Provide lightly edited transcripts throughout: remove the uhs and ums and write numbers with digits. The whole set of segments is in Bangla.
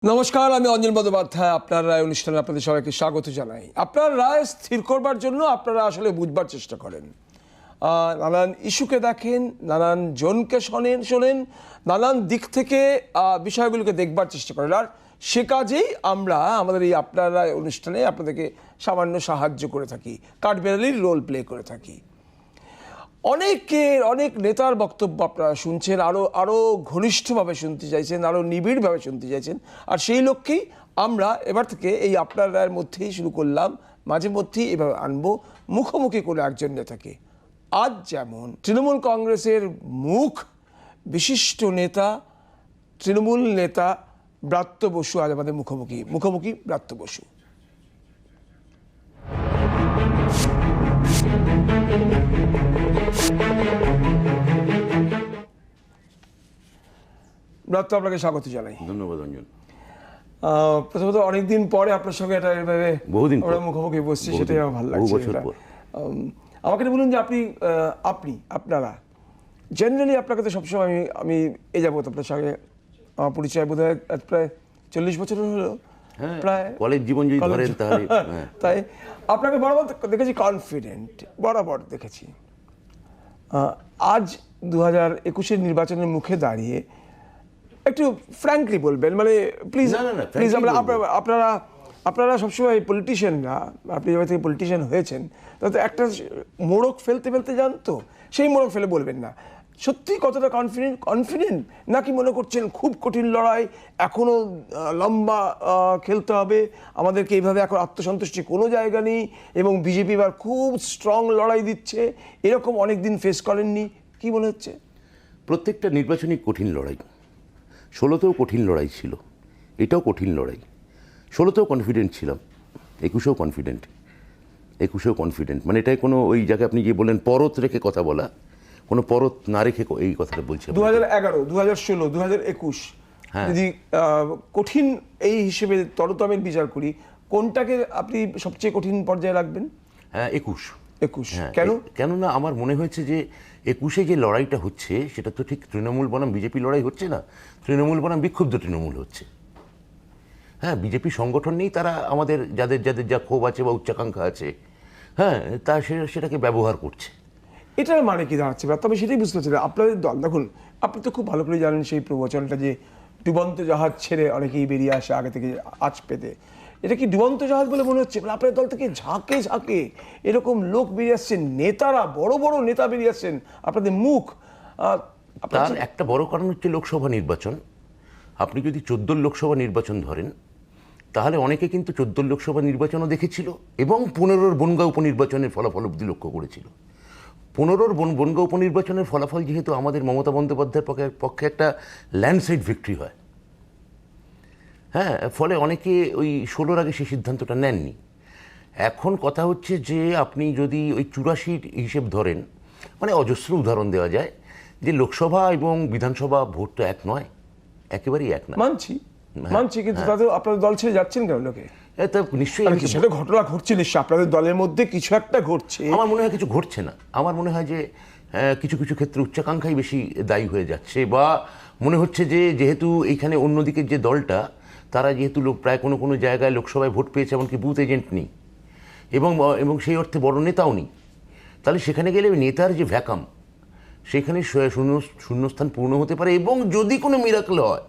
নমস্কার, আমি অঞ্জন বন্দ্যোপাধ্যায়। আপনার রায় অনুষ্ঠানে আপনাদের সবাইকে স্বাগত জানাই। আপনার রায় স্থির করবার জন্য আপনারা আসলে বুঝবার চেষ্টা করেন, নানান ইস্যুকে দেখেন, নানান জনকে শোনেন, নানান দিক থেকে বিষয়গুলোকে দেখবার চেষ্টা করেন। আর সে কাজেই আমরা আমাদের এই আপনার রায় অনুষ্ঠানে আপনাদেরকে সামান্য সাহায্য করে থাকি, কাঠবেড়ালির রোল প্লে করে থাকি। অনেক নেতার বক্তব্য আপনারা শুনছেন, আরও ঘনিষ্ঠভাবে শুনতে চাইছেন, আরও নিবিড়ভাবে শুনতে চাইছেন। আর সেই লক্ষ্যেই আমরা এবার থেকে এই আপনার রায়ের মধ্যেই শুরু করলাম, মাঝে মধ্যেই এভাবে আনবো মুখোমুখি করে একজন নেতাকে। আজ যেমন তৃণমূল কংগ্রেসের মুখ বিশিষ্ট নেতা, তৃণমূল নেতা ব্রাত্য বসু আজ আমাদের মুখোমুখি ব্রাত্য বসু। ব্রাত্য, আপনাকে স্বাগত জানাই। ধন্যবাদ অঞ্জন। প্রথমত অনেকদিন পরে আপনার সঙ্গে এটা এভাবে আমরা মুখোমুখি বসছি, সেটাই আমার ভালো লাগছে। আমাকে বলুন যে আপনারা জেনারেলি আপনাকে তো সবসময় আমি এই যাবত আপনার সঙ্গে আমার পরিচয় বোধ হয় প্রায় 40 বছর হলো, প্রায় কলেজ জীবন যদি ধরেন তাহলে। তাই আপনাকে বরাবর দেখেছি কনফিডেন্ট, বরাবর দেখেছি। আজ 2021-এর নির্বাচনের মুখে দাঁড়িয়ে একটু ফ্র্যাঙ্কলি বলবেন, মানে প্লিজ প্লিজ। আপনারা সবসময় পলিটিশিয়ানরা, আপনি যেভাবে থেকে পলিটিশিয়ান হয়েছেন তাতে একটা মোড়ক ফেলতে যান, তো সেই মোড়ক ফেলে বলবেন না। সত্যি কতটা কনফিডেন্ট নাকি মনে করছেন খুব কঠিন লড়াই, এখনও লম্বা খেলতে হবে আমাদেরকে, এইভাবে এখন আত্মসন্তুষ্টি কোনো জায়গা নেই এবং বিজেপি এবার খুব স্ট্রং লড়াই দিচ্ছে, এরকম অনেক দিন ফেস করেননি, কি মনে হচ্ছে? প্রত্যেকটা নির্বাচনই কঠিন লড়াই। 16তেও কঠিন লড়াই ছিল, এটাও কঠিন লড়াই। 16তেও কনফিডেন্ট ছিলাম, 21-এও কনফিডেন্ট। মানে এটাই কোনো ওই জায়গায় আপনি যে বললেন পরত রেখে কথা বলা, কোনো পরত না রেখে এই কথাটা বলছি। 2011, 2016, 2021 যদি কঠিন এই হিসেবে তরতমের বিচার করি, কোনটাকে আপনি সবচেয়ে কঠিন পর্যায়ে রাখবেন? হ্যাঁ, 21। কেননা আমার মনে হয়েছে যে 21-এ যে লড়াইটা হচ্ছে সেটা তো ঠিক তৃণমূল বনাম বিজেপি লড়াই হচ্ছে না, তৃণমূল বনাম বিক্ষুব্ধ তৃণমূল হচ্ছে। হ্যাঁ, বিজেপি সংগঠন নেই, তারা আমাদের যাদের যা ক্ষোভ আছে বা উচ্চাকাঙ্ক্ষা আছে, হ্যাঁ, তা সেটাকে ব্যবহার করছে। এটার মানে কি দাঁড়াচ্ছে? তবে সেটাই বুঝতে পারছি না। আপনাদের দল, দেখুন আপনি তো খুব ভালো করে জানেন সেই প্রবচনটা যে ডুবন্ত জাহাজ ছেড়ে অনেকেই বেরিয়ে আসে আগে থেকে আঁচ পেতে। এটা কি ডুবন্ত জাহাজ বলে মনে হচ্ছে? মানে আপনার দল থেকে ঝাঁকে এরকম লোক বেরিয়ে আসছেন, নেতারা, বড় নেতা বেরিয়ে আসছেন, আপনাদের মুখ। তার একটা বড় কারণ হচ্ছে লোকসভা নির্বাচন। আপনি যদি 14 লোকসভা নির্বাচন ধরেন তাহলে অনেকে কিন্তু 14 লোকসভা নির্বাচনও দেখেছিল এবং 15 বনগাঁ উপনির্বাচনের ফলাফল অবধি লক্ষ্য করেছিল। 15 বনগাঁ উপনির্বাচনের ফলাফল যেহেতু আমাদের মমতা বন্দ্যোপাধ্যায়ের পক্ষে একটা ল্যান্ডস্লাইড ভিক্টরি হয়, হ্যাঁ, ফলে অনেকে ওই 16-র আগে সেই সিদ্ধান্তটা নেননি। এখন কথা হচ্ছে যে আপনি যদি ওই 84 হিসেব ধরেন, মানে অজস্র উদাহরণ দেওয়া যায় যে লোকসভা এবং বিধানসভা ভোট তো এক নয়, একেবারেই এক নয়। মানছি, কিন্তু তাদের আপনাদের দল ছেড়ে যাচ্ছেন কেন লোকে? নিশ্চয়ই সেটা ঘটনা ঘটছে, নিশ্চয়ই আপনাদের দলের মধ্যে কিছু একটা ঘটছে। আমার মনে হয় কিছু ঘটছে না, আমার মনে হয় যে কিছু ক্ষেত্রে উচ্চাকাঙ্ক্ষাই বেশি দায়ী হয়ে যাচ্ছে, বা মনে হচ্ছে যে যেহেতু এইখানে অন্যদিকের যে দলটা, তারা যেহেতু প্রায় কোনো জায়গায় লোকসভায় ভোট পেয়েছে, এমনকি বুথ এজেন্ট নেই এবং সেই অর্থে বড় নেতাও নেই, তাহলে সেখানে গেলে নেতার যে ভ্যাকাম, সেখানে শূন্যস্থান পূর্ণ হতে পারে। এবং যদি কোনো মিরাকল হয়,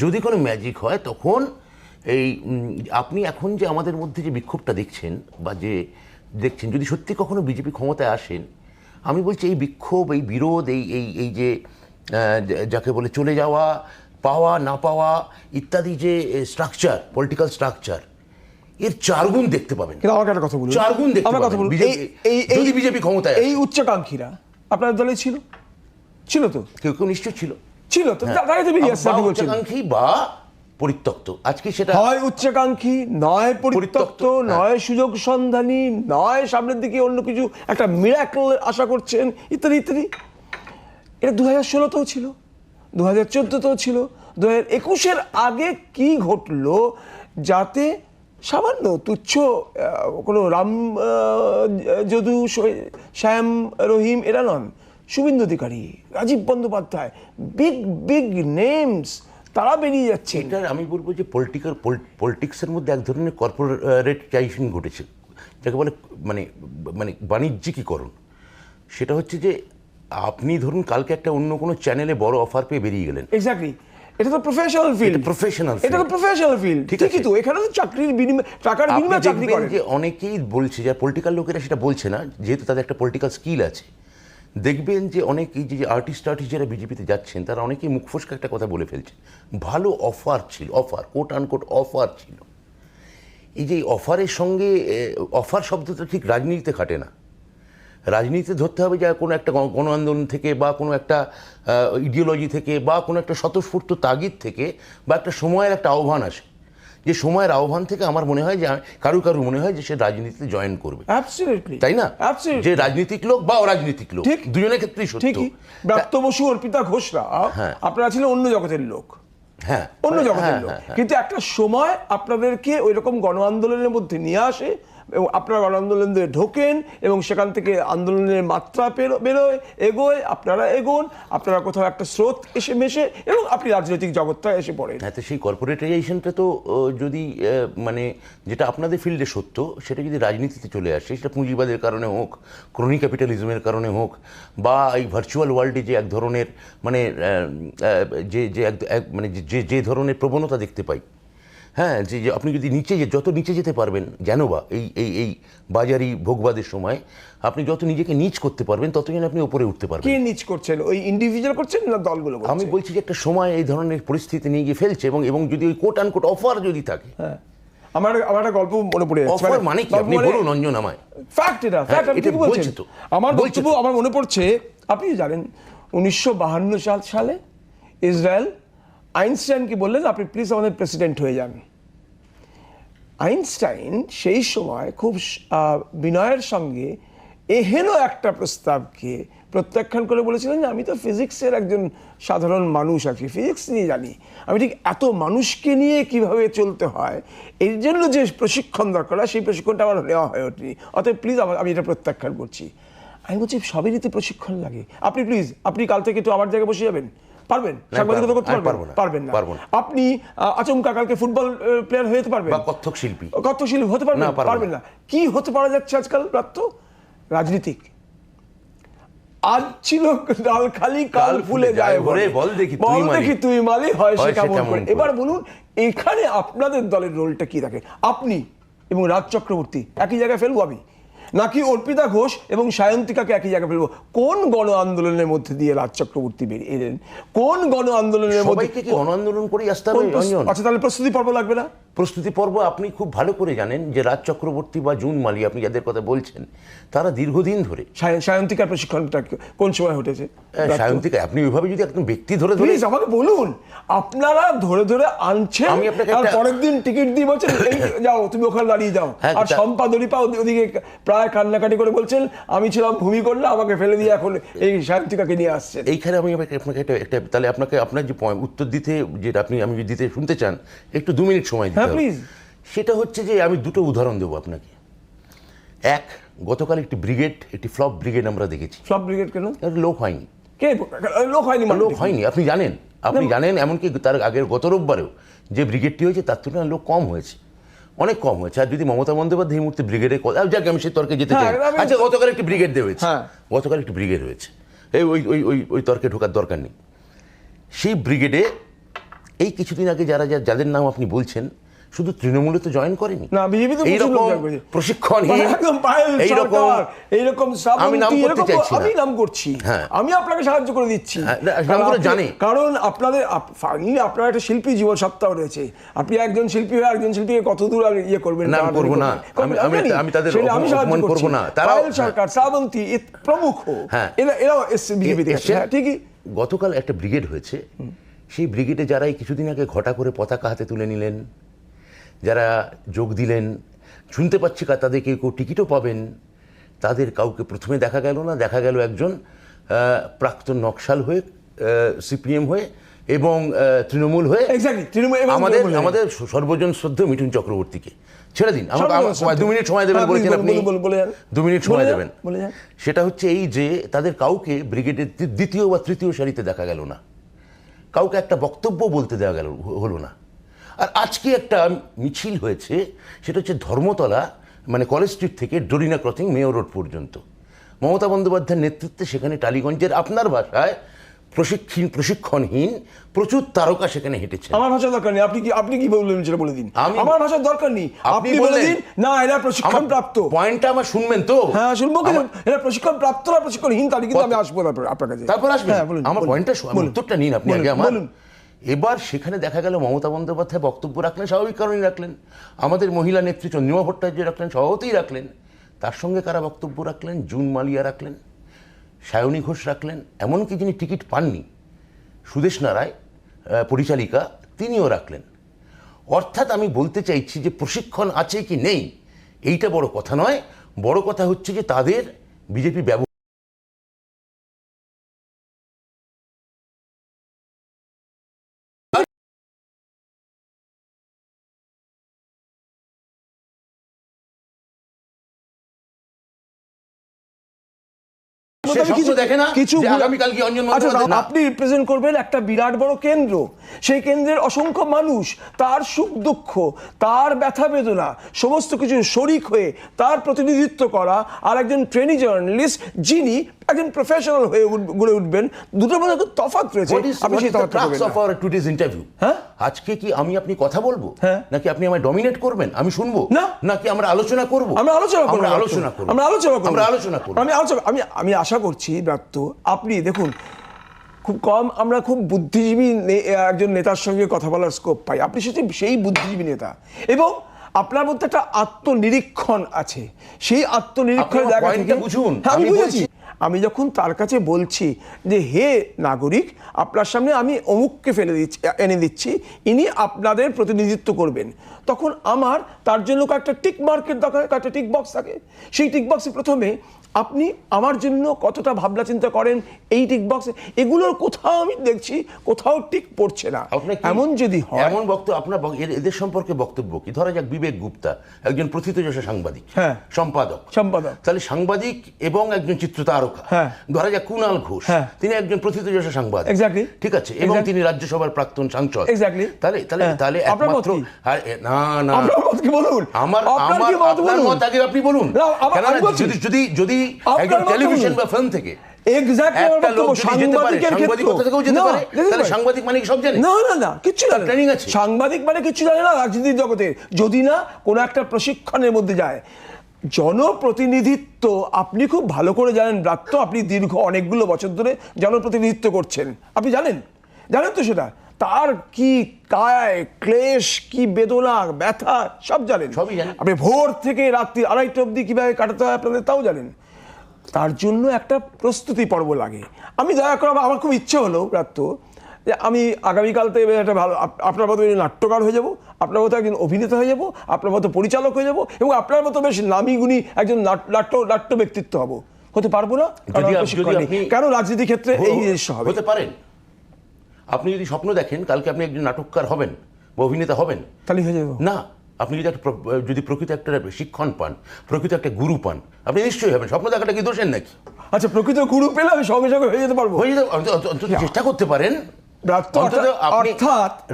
যদি কোনো ম্যাজিক হয়, তখন এই আপনি এখন যে আমাদের মধ্যে যে বিক্ষোভটা দেখছেন বা যে দেখছেন, যদি সত্যি কখনো বিজেপি ক্ষমতায় আসেন, আমি বলছি এই বিক্ষোভ, এই বিরোধ, এই যে যাকে বলে চলে যাওয়া, পাওয়া না পাওয়া ইত্যাদি যে স্ট্রাকচার, পলিটিক্যাল স্ট্রাকচার, এর 4 গুণ দেখতে পাবেন। কিন্তু আমাকে একটা কথা বলুন, 4 গুণ দেখতে পাবেন যদি বিজেপি ক্ষমতায়। এই উচ্চাকাঙ্ক্ষীরা আপনার দলে ছিল তো? কেউ নিশ্চয় ছিল তো, তাই তো বেরিয়ে আসছে। উচ্চাকাঙ্ক্ষী বা পরিত্যক্ত, আজকে সেটা হয় উচ্চাকাঙ্ক্ষী, নয় পরিত্যক্ত, নয় সুযোগ সন্ধানী, নয় সামনের দিকে অন্য কিছু একটা মিরাকল আশা করছেন, ইত্যাদি। এটা 2016তেও ছিল, 2014তেও ছিল, 2021-এর আগে কি ঘটলো যাতে সামান্য তুচ্ছ কোনো রাম যদু, শ্যাম রহিম এরা নন, শুভেন্দু অধিকারী, রাজীব বন্দ্যোপাধ্যায়, বিগ নেমস, তারা বেরিয়ে যাচ্ছে। এটার আমি বলবো যে পলিটিক্সের মধ্যে এক ধরনের কর্পোরেটাইজেশন ঘটেছে, যাকে বলে মানে মানে বাণিজ্যিকীকরণ। সেটা হচ্ছে যে আপনি ধরুন কালকে একটা অন্য কোনো চ্যানেলে বড় অফার পেয়ে বেরিয়ে গেলেন। এক্স্যাক্টলি, এটা তো প্রফেশনাল ফিল্ড। এটা তো প্রফেশনাল ফিল্ড, ঠিকই তো। এখানে তো চাকরির বিনিময়ে, টাকার বিনিময়ে চাকরি করে। যে অনেকেই বলছে, যারা পলিটিক্যাল লোকেরা সেটা বলছে না, যেহেতু তাদের একটা পলিটিক্যাল স্কিল আছে। দেখবেন যে অনেক এই যে আর্টিস্ট যারা বিজেপিতে যাচ্ছেন, তারা অনেকেই মুখ ফসকে একটা কথা বলে ফেলছে, ভালো অফার ছিল, অফার কোট আনকোট অফার ছিল। এই যে অফারের সঙ্গে অফার শব্দটা ঠিক রাজনীতিতে খাটে না। রাজনীতিতে ধরতে হবে যে কোনো একটা গণ আন্দোলন থেকে, বা কোনো একটা ইডিওলজি থেকে, বা কোনো একটা স্বতঃস্ফূর্ত তাগিদ থেকে, বা একটা সময়ের একটা আহ্বান আসে। যে সময়ের আহ্বান থেকে আমার মনে হয় যে কারু মনে হয় যে সে রাজনীতিতে জয়েন করবে। অ্যাবসলিউটলি, তাই না? অ্যাবসলিউটলি। যে রাজনীতিক লোক বা অরাজনীতিক লোক, ঠিক, দুজনের ক্ষেত্রেই সত্য। ঠিকই। ব্রাত্য বসু, অর্পিতা ঘোষরা আপনারা ছিলেন অন্য জগতের লোক, হ্যাঁ, অন্য জগতের লোক। কিন্তু একটা সময় আপনাদেরকে ওই রকম গণ আন্দোলনের মধ্যে নিয়ে আসে, এবং আপনারা গণ আন্দোলনে ঢোকেন, এবং সেখান থেকে আন্দোলনের মাত্রা বেরোয়, এগোয়, আপনারা এগোন, আপনারা কোথাও একটা স্রোত এসে মেশে, এবং আপনি রাজনৈতিক জগৎটা এসে পড়েন। হ্যাঁ, তো সেই কর্পোরেটাইজেশনটা তো যদি মানে যেটা আপনাদের ফিল্ডে সত্য, সেটা যদি রাজনীতিতে চলে আসে, সেটা পুঁজিবাদের কারণে হোক, ক্রনি ক্যাপিটালিজমের কারণে হোক, বা এই ভার্চুয়াল ওয়ার্ল্ডে যে এক ধরনের মানে মানে যে ধরনের প্রবণতা দেখতে পাই, হ্যাঁ, যে আপনি যদি যত নিচে যেতে পারবেন, যেন বা এই বাজারি ভোগবাদের সময় আপনি যত নিজেকে নিচ করতে পারবেন, ততই আপনি উপরে উঠতে পারবেন। কে নিচ করছেন? ওই ইন্ডিভিজুয়াল করছেন না দলগুলো? আমি বলছি যে একটা সময় এই ধরনের পরিস্থিতি নিয়ে গিয়ে ফেলছে, এবং যদি ওই কোট আনকোট অফার যদি থাকে। হ্যাঁ, আমার একটা গল্প মনে পড়ে যাচ্ছে। অফার মানে কি আপনি বলুন অঞ্জন আমায়। ফ্যাক্ট, এটা ফ্যাক্ট, আমি ঠিক বলছি তো। আমার মনে পড়ছে, আপনি জানেন 1952 সালে ইসরায়েল আইনস্টাইনকে বললেন, আপনি প্লিজ আমাদের প্রেসিডেন্ট হয়ে যান। আইনস্টাইন সেই সময় খুব বিনয়ের সঙ্গে এহেন একটা প্রস্তাবকে প্রত্যাখ্যান করে বলেছিলেন যে আমি তো ফিজিক্সের একজন সাধারণ মানুষ আছি, ফিজিক্স নিয়ে জানি, আমি ঠিক এত মানুষকে নিয়ে কিভাবে চলতে হয় এর জন্য যে প্রশিক্ষণ দরকার হয়, সেই প্রশিক্ষণটা আমার নেওয়া হয়ে ওঠেনি, অতএব প্লিজ আমি এটা প্রত্যাখ্যান করছি। আমি বলছি সবেরই তো প্রশিক্ষণ লাগে, আপনি প্লিজ আপনি কাল থেকে একটু আমার জায়গায় বসে যাবেন, পারবেন? সাংবাদিকতা করতে পারবেন না? আপনি আচমকা কালকে ফুটবল প্লেয়ার হয়ে যেতে পারবেন? কত্থক শিল্পী হতে পারবেন না? কি হতে পারা যাচ্ছে আজকাল? প্রাপ্ত রাজনীতিক। আজ ছিল ডাল খালি, কাল ফুলে যায় ভরে, বল দেখি তুই মালি, হয় সে কেমন করে। এবার বলুন, এখানে আপনাদের দলের রোলটা কি থাকে? আপনি এবং রাজ চক্রবর্তী একই জায়গায় ফেলবো আমি, নাকি অর্পিতা ঘোষ এবং সায়ন্তিকাকে একই জায়গায় ফেলবো? কোন গণ আন্দোলনের মধ্যে দিয়ে রাজ চক্রবর্তী বেরিয়ে এলেন? কোন গণ আন্দোলনের মধ্যে? গণ আন্দোলন করেই আসতে হবে। আচ্ছা, তাহলে প্রস্তুতি পর্ব লাগবে না? প্রস্তুতি পর্ব আপনি খুব ভালো করে জানেন যে রাজ চক্রবর্তী বা জুন মালি, আপনি যাদের কথা বলছেন, তারা দীর্ঘদিন ধরে। সায়ন্তিকার প্রশিক্ষণটা কোন সময় হটেছে? সায়ন্তিকা আপনি ওইভাবে যদি একদম ব্যক্তি ধরে আমাকে বলুন, আপনারা ধরে আনছেন, আমি আপনাকে পরের দিন টিকিট দিয়ে বলছেন যাও তুমি ওখানে দাঁড়িয়ে যাও, আর শম্পা দরিপা ওদিকে প্রায় কান্নাকাটি করে বলছেন আমি ছিলাম ভূমিকন্যা, আমাকে ফেলে দিয়ে এখন এই সায়ন্তিকাকে নিয়ে আসছে। এইখানে আমি আপনাকে একটা তাহলে আপনার যে উত্তর দিতে, যেটা আমি যদি দিতে শুনতে চান, একটু 2 মিনিট সময় দিতে হবে। সেটা হচ্ছে যে আমি দুটো উদাহরণ দেবো আপনাকে। এক, গতকাল একটি ফ্লপ ব্রিগেড আমরা দেখেছি। ফ্লপ ব্রিগেড কেন? লোক হয়নি। লোক হয়নি আপনি জানেন এমনকি তার আগের গত রোববারেও যে ব্রিগেডটি হয়েছে তার তুলনায় লোক কম হয়েছে, অনেক কম হয়েছে। আর যদি মমতা বন্দ্যোপাধ্যায় এই মুহূর্তে ব্রিগেডে, যাকে আমি সেই তর্কে যেতে চাই, আচ্ছা গতকাল একটি ব্রিগেড হয়েছে, ওই তর্কে ঢোকার দরকার নেই। সেই ব্রিগেডে এই কিছুদিন আগে যাদের নাম আপনি বলছেন, শুধু তৃণমূলে তো জয়েন করেনি, এইরকম প্রশিক্ষণহীন, আমি নাম করতে চাইছি না, আমি নাম করছি, আমি আপনাকে সাহায্য করে দিচ্ছি, জানি কারণ আপনারা একটা শিল্পী জীবন সত্তাও রয়েছে। আপনি একজন শিল্পী হয়ে একজন শিল্পীকে কত দূর ইয়ে করবেন? নাম করবো না, আমি তাদের অপমান করবো না। তারা সরকার, শ্রাবন্তী প্রমুখ, এরাও বিজেপি থেকে। ঠিকই, গতকাল একটা ব্রিগেড হয়েছে, সেই ব্রিগেডে যারা এই কিছুদিন আগে ঘটা করে পতাকা হাতে তুলে নিলেন, যারা যোগ দিলেন, শুনতে পাচ্ছি তাদের কেউ টিকিটও পাবেন, তাদের কাউকে প্রথমে দেখা গেল না, দেখা গেল একজন প্রাক্তন নকশাল হয়ে, সিপিএম হয়ে এবং তৃণমূল হয়ে, আমাদের সর্বজন শ্রদ্ধেয় মিঠুন চক্রবর্তীকে ছেড়ে দিন। আমাকে 2 মিনিট সময় দেবেন বলেছেন আপনি, 2 মিনিট সময় দেবেন। সেটা হচ্ছে এই যে তাদের কাউকে ব্রিগেডের দ্বিতীয় বা তৃতীয় সারিতে দেখা গেল না, কাউকে একটা বক্তব্য বলতে দেওয়া গেল হলো না। আর আজকে একটা মিছিল হয়েছে, সেটা হচ্ছে ধর্মতলা মানে কলেজ স্ট্রিট থেকে ডোরিনা ক্রসিং মেয়র রোড পর্যন্ত। মমতা বন্দ্যোপাধ্যায়ের নেতৃত্বে সেখানে টালিগঞ্জের আপনার ভাষায় প্রশিক্ষণহীন প্রচুর তারকা সেখানে হেঁটেছে। আমার ভাষা দরকার নেই, আপনি কি বললেন সেটা বলে দিন। আমি আমার ভাষার দরকার নেই, আপনি বলে দিন না এরা প্রশিক্ষণ প্রাপ্ত। পয়েন্টটা আমার শুনবেন তো? হ্যাঁ শুনবো, কিন্তু এরা প্রশিক্ষণ প্রাপ্ত না প্রশিক্ষণহীন তাহলে কিন্তু আমি আসবো আপনার কাছে। তারপর আসবেন। হ্যাঁ বলুন, আমার পয়েন্টটা উত্তরটা নিন আপনি আগে আমার। বলুন। এবার সেখানে দেখা গেল মমতা বন্দ্যোপাধ্যায় বক্তব্য রাখলেন, স্বাভাবিক কারণেই রাখলেন। আমাদের মহিলা নেত্রী চন্দ্রিমা ভট্টাচার্য রাখলেন, সভাপতিই রাখলেন। তার সঙ্গে কারা বক্তব্য রাখলেন? জুন মালিয়া রাখলেন, সায়নী ঘোষ রাখলেন, এমনকি যিনি টিকিট পাননি সুদেষ্ণা রায় পরিচালিকা, তিনিও রাখলেন। অর্থাৎ আমি বলতে চাইছি যে প্রশিক্ষণ আছে কি নেই এইটা বড় কথা নয়, বড় কথা হচ্ছে যে তাদের বিজেপি ব্যবহার। আপনি রিপ্রেজেন্ট করবেন একটা বিরাট বড় কেন্দ্র, সেই কেন্দ্রের অসংখ্য মানুষ, তার সুখ দুঃখ, তার ব্যথা বেদনা সমস্ত কিছু শরিক হয়ে তার প্রতিনিধিত্ব করা, আর একজন ট্রেনি জার্নালিস্ট যিনি একজন প্রফেশনাল হয়ে গড়ে উঠবেন, দুটোর মধ্যে একটু তফাৎ রয়েছে। আপনি সেই তফাৎটা করবেন না। আজকে কি আমি আপনি কথা বলবো, নাকি আপনি আমায় ডমিনেট করবেন, আমি শুনবো, নাকি আমরা আলোচনা করব? আমি আশা করছি ব্রাত্য, আপনি দেখুন খুব কম আমরা খুব বুদ্ধিজীবী একজন নেতার সঙ্গে কথা বলার স্কোপ পাই। আপনি সেই বুদ্ধিজীবী নেতা, এবং আপনার মধ্যে একটা আত্মনিরীক্ষণ আছে। সেই আত্মনিরীক্ষণের জায়গা থেকে বুঝুন, আমি বুঝেছি। আমি যখন তার কাছে বলছি যে হে নাগরিক, আপনার সামনে আমি অমুককে এনে দিচ্ছি, ইনি আপনাদের প্রতিনিধিত্ব করবেন, তখন আমার তার জন্য একটা টিক মার্কের দরকার, একটা টিক বক্স থাকে। সেই টিক বক্সে প্রথমে আপনি আমার জন্য কতটা ভাবনা চিন্তা করেন, এই টিক বক্সে এগুলোর কোথাও আমি দেখছি কোথাও টিক পড়ছে না। এমন যদি হয়, এমন বক্তব্য আপনার এদের সম্পর্কে বক্তব্য কি? ধরা যাক বিবেক গুপ্তা একজন প্রথিতযশা সাংবাদিক, সম্পাদক, তাহলে সাংবাদিক এবং একজন চিত্রতারকা। ধরা যাক কুণাল ঘোষ, তিনি একজন প্রথিতযশা সাংবাদিক, ঠিক আছে, এবং তিনি রাজ্যসভার প্রাক্তন সাংসদ। তাহলে একমাত্র আপনার মত আগে আপনি বলুন। যদি একজন টেলিভিশন বা ফিল্ম থেকে একটা লোক যেতে পারে, সাংবাদিকতা থেকেও যেতে পারে, তাহলে সাংবাদিক মানে সব জানে? না, কিচ্ছু জানে না। ট্রেনিং আছে। সাংবাদিক মানে কিচ্ছু জানে না রাজনীতির জগতে, যদি না কোনো একটা প্রশিক্ষণের মধ্যে যায়। জনপ্রতিনিধিত্ব আপনি খুব ভালো করে জানেন ব্রাত্য, আপনি দীর্ঘ অনেকগুলো বছর ধরে জনপ্রতিনিধিত্ব করছেন, আপনি জানেন তো সেটা। তার কি কায় ক্লেশ, কি বেদনা ব্যথা সব জানেন, সবই জানেন। আপনি ভোর থেকে রাত্রি 2:30 অবধি কিভাবে কাটাতে হয় আপনাদের তাও জানেন। তার জন্য একটা প্রস্তুতি পর্ব লাগে। আমি দয়া করে, আমার খুব ইচ্ছে হলো ব্রাত্য যে আমি আগামীকাল থেকে একটা ভালো আপনার মতো নাট্যকার হয়ে যাব, আপনার মতো একজন অভিনেতা হয়ে যাব, আপনার মতো পরিচালক হয়ে যাব, এবং আপনার মতো বেশ নামি গুণী একজন নাট্য ব্যক্তিত্ব হব। হতে পারবো না? কেন রাজনীতি ক্ষেত্রে এই জিনিস হবে? হতে পারেন। আপনি যদি স্বপ্ন দেখেন কালকে আপনি একজন নাটককার হবেন বা অভিনেতা হবেন, তাহলে হয়ে যাবে না। আপনি যদি প্রকৃত একটা শিক্ষণ পান, প্রকৃত একটা গুরু পান, আপনি নিশ্চয়ই হবেন। স্বপ্ন দেখাটা কি দোষের নাকি? আচ্ছা, প্রকৃত গুরু পেলে আমি সঙ্গে সঙ্গে হয়ে যেতে পারবো? অন্তত চেষ্টা করতে পারেন।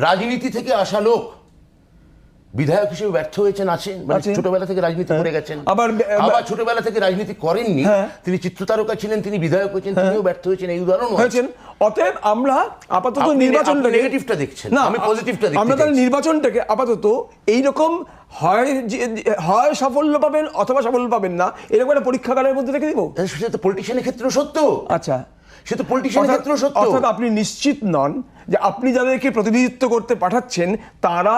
রাজনীতি থেকে আসা লোক বিধায়ক হিসেবে ব্যর্থ হয়েছেন, ছোটবেলা থেকে রাজনীতি করে গেছেন, আবার ছোটবেলা থেকে রাজনীতি করেননি, তিনি চিত্রতারকা ছিলেন, তিনি বিধায়ক হয়েছেন, তিনিও ব্যর্থ হয়েছেন, এই উদাহরণ হয়েছেন। অতএব আমরা আপাতত নির্বাচনটাকে নেগেটিভটা দেখছেন, আমি পজিটিভটা দেখছি। আমরা তাহলে নির্বাচনটাকে আপাতত এইরকম হয় সাফল্য পাবেন অথবা সাফল্য পাবেন না, এরকম একটা পরীক্ষাগারের মধ্যে রেখে দিব। সেটা তো পলিটিশিয়ানের ক্ষেত্রেও সত্য। আচ্ছা, সে তো পলিটিশিয়ানের ক্ষেত্রেও সত্য। অর্থাৎ আপনি নিশ্চিত নন যে আপনি যাদেরকে প্রতিনিধিত্ব করতে পাঠাচ্ছেন তারা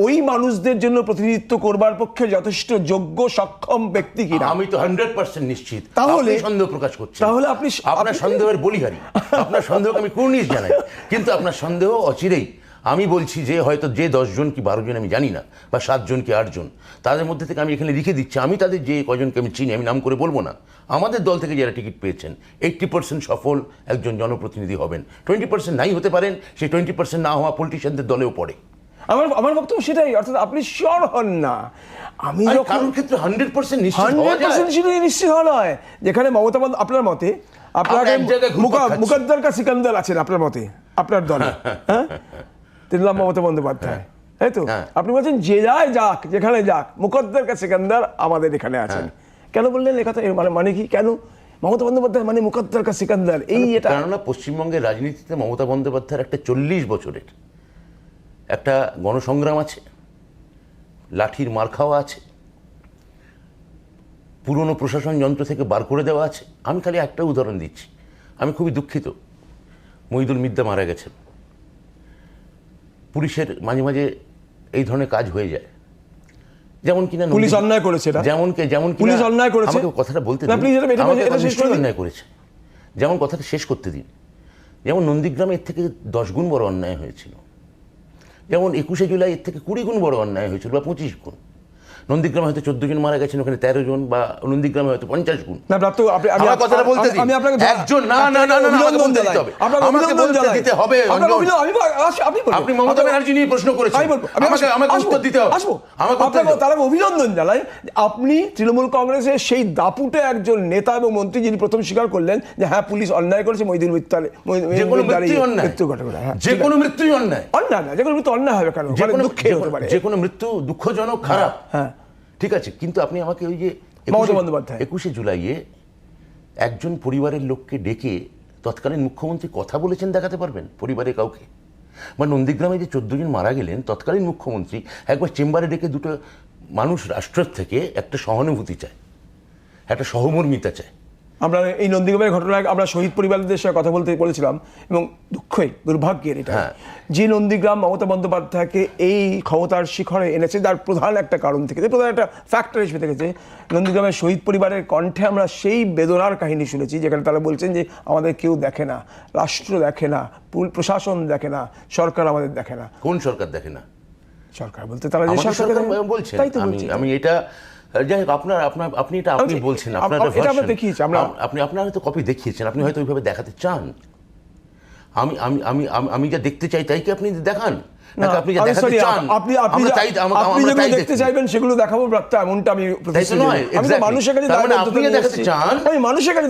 ওই মানুষদের জন্য প্রতিনিধিত্ব করবার পক্ষে যথেষ্ট যোগ্য সক্ষম ব্যক্তি কিনা? আমি তো 100% নিশ্চিত। তাহলে সন্দেহ প্রকাশ করছেন, তাহলে আপনার সন্দেহের বলিহারি, আপনার সন্দেহকে আমি কুর্নিশ জানাই, কিন্তু আপনার সন্দেহ অচিরেই আমি বলছি যে হয়তো যে 10 জন কি 12 জন আমি জানি না, বা 7 জন কি 8 জন, তাদের মধ্যে থেকে আমি এখানে লিখে দিচ্ছি, আমি তাদের যে কজনকে আমি চিনি, আমি নাম করে বলবো না, আমাদের দল থেকে যারা টিকিট পেয়েছেন 80% সফল একজন জনপ্রতিনিধি হবেন। 20% নাই হতে পারেন, সেই 20% না হওয়া পলিটিশিয়ানদের দলেও পড়ে। আমার বক্তব্য সেটাই, অর্থাৎ আপনি শিওর হন না। আমি কারোর ক্ষেত্রে 100% নিশ্চিত হওয়া নয়। যেখানে মমতা আপনার মতে, আপনার মুকদ্দর কা সিকান্দার আছেন আপনার মতে, আপনার দলে, হ্যাঁ, তিন নাম মমতা বন্দ্যোপাধ্যায়, তাই তো? হ্যাঁ। আপনি বলছেন যে যায় যাক, যেখানে যাক, মুকদ্দার কা সিকান্দার আমাদের এখানে আছেন। কেন বললেন এ কথা? মানে কি, কেন মমতা বন্দ্যোপাধ্যায় মানে মুকদ্দার কা সিকান্দার? এই এটা কেননা পশ্চিমবঙ্গের রাজনীতিতে মমতা বন্দ্যোপাধ্যায়ের একটা 40 বছরের একটা গণসংগ্রাম আছে, লাঠির মার খাওয়া আছে, পুরনো প্রশাসন যন্ত্র থেকে বার করে দেওয়া আছে। আমি খালি একটা উদাহরণ দিচ্ছি, আমি খুবই দুঃখিত, মহিদুল মিদ্দা মারা গেছেন। পুলিশের মাঝে মাঝে এই ধরনের কাজ হয়ে যায়, যেমন কিনা পুলিশ অন্যায় করেছে না? যেমন কিনা পুলিশ অন্যায় করেছে? আমাকে কথাটা বলতে না, দিন, please, এটা আমাকে শেষ করে নিশ্চয়ই দিন। অন্যায় করেছে, যেমন কথাটা শেষ করতে দিন। যেমন নন্দীগ্রামে এর থেকে 10 গুণ বড় অন্যায় হয়েছিল, যেমন 21শে জুলাই এর থেকে 20 গুণ বড় অন্যায় হয়েছিল, বা 25 গুণ। নন্দীগ্রামে হয়তো 14 জন মারা গেছেন, ওখানে 13 জন, বা নন্দীগ্রামে হয়তো 50 গুণ। না প্রাপ্ত, আমার কথাটা বলতে দিন। আমি আপনাকে একজন না না না না আমাকে বলতে দিতে হবে, আমাকে বলতে দিতে হবে। আপনি মমতা ব্যানার্জি নিয়ে প্রশ্ন করেছেন, আমাকে উত্তর দিতে হবে। আপনাকে তার অভিনন্দন জানাই, আপনি তৃণমূল কংগ্রেসের সেই দাপুটে একজন নেতা এবং মন্ত্রী যিনি প্রথম স্বীকার করলেন যে হ্যাঁ পুলিশ অন্যায় করেছে, মহিদুল মিত্তার যে কোনো মৃত্যু অন্যায়, মৃত্যু ঘটনা, যে কোনো মৃত্যুই অন্যায়, অন্যায় না, যে কোনো মৃত্যু অন্যায় হবে কেন? দুঃখে হতে পারে, যে কোনো মৃত্যু দুঃখজনক, খারাপ, হ্যাঁ ঠিক আছে। কিন্তু আপনি আমাকে ওই যে মমতা বন্দ্যোপাধ্যায় 21শে জুলাইয়ে একজন পরিবারের লোককে ডেকে তৎকালীন মুখ্যমন্ত্রী কথা বলেছেন দেখাতে পারবেন পরিবারে কাউকে? বা নন্দীগ্রামে যে 14 জন মারা গেলেন, তৎকালীন মুখ্যমন্ত্রী একবার চেম্বারে ডেকে দুটো মানুষ রাষ্ট্রের থেকে একটা সহানুভূতি চায়, একটা সহমর্মিতা চায়। আমরা এই নন্দীগ্রামের ঘটনায় আমরা শহীদ পরিবারদের সাথে কথা বলতে বলেছিলাম, এবং দুর্ভাগ্যের এটা যে নন্দীগ্রাম মমতা বন্দ্যোপাধ্যায়কে এই ক্ষমতার শিখরে এনেছে, তার প্রধান একটা কারণ থেকে, প্রধান একটা ফ্যাক্টর হিসেবে থেকেছে নন্দীগ্রামের শহীদ পরিবারের কণ্ঠে আমরা সেই বেদনার কাহিনী শুনেছি, যেখানে তারা বলছেন যে আমাদের কেউ দেখে না, রাষ্ট্র দেখে না, প্রশাসন দেখে না, সরকার আমাদের দেখে না। কোন সরকার দেখে না? সরকার বলতে তারা যে সরকার বলছেন, আমি এটা যাই হোক, আপনি এটা আপনি বলছেন, আপনার হয়তো কপি দেখিয়েছেন, আপনি হয়তো ওইভাবে দেখাতে চান। আমি যা দেখতে চাই তাই কি আপনি দেখান? আপনি যা দেখাতে চান আপনি দেখতে চাইবেন সেগুলো দেখাবো, এমনটা আমি মানুষের কাছে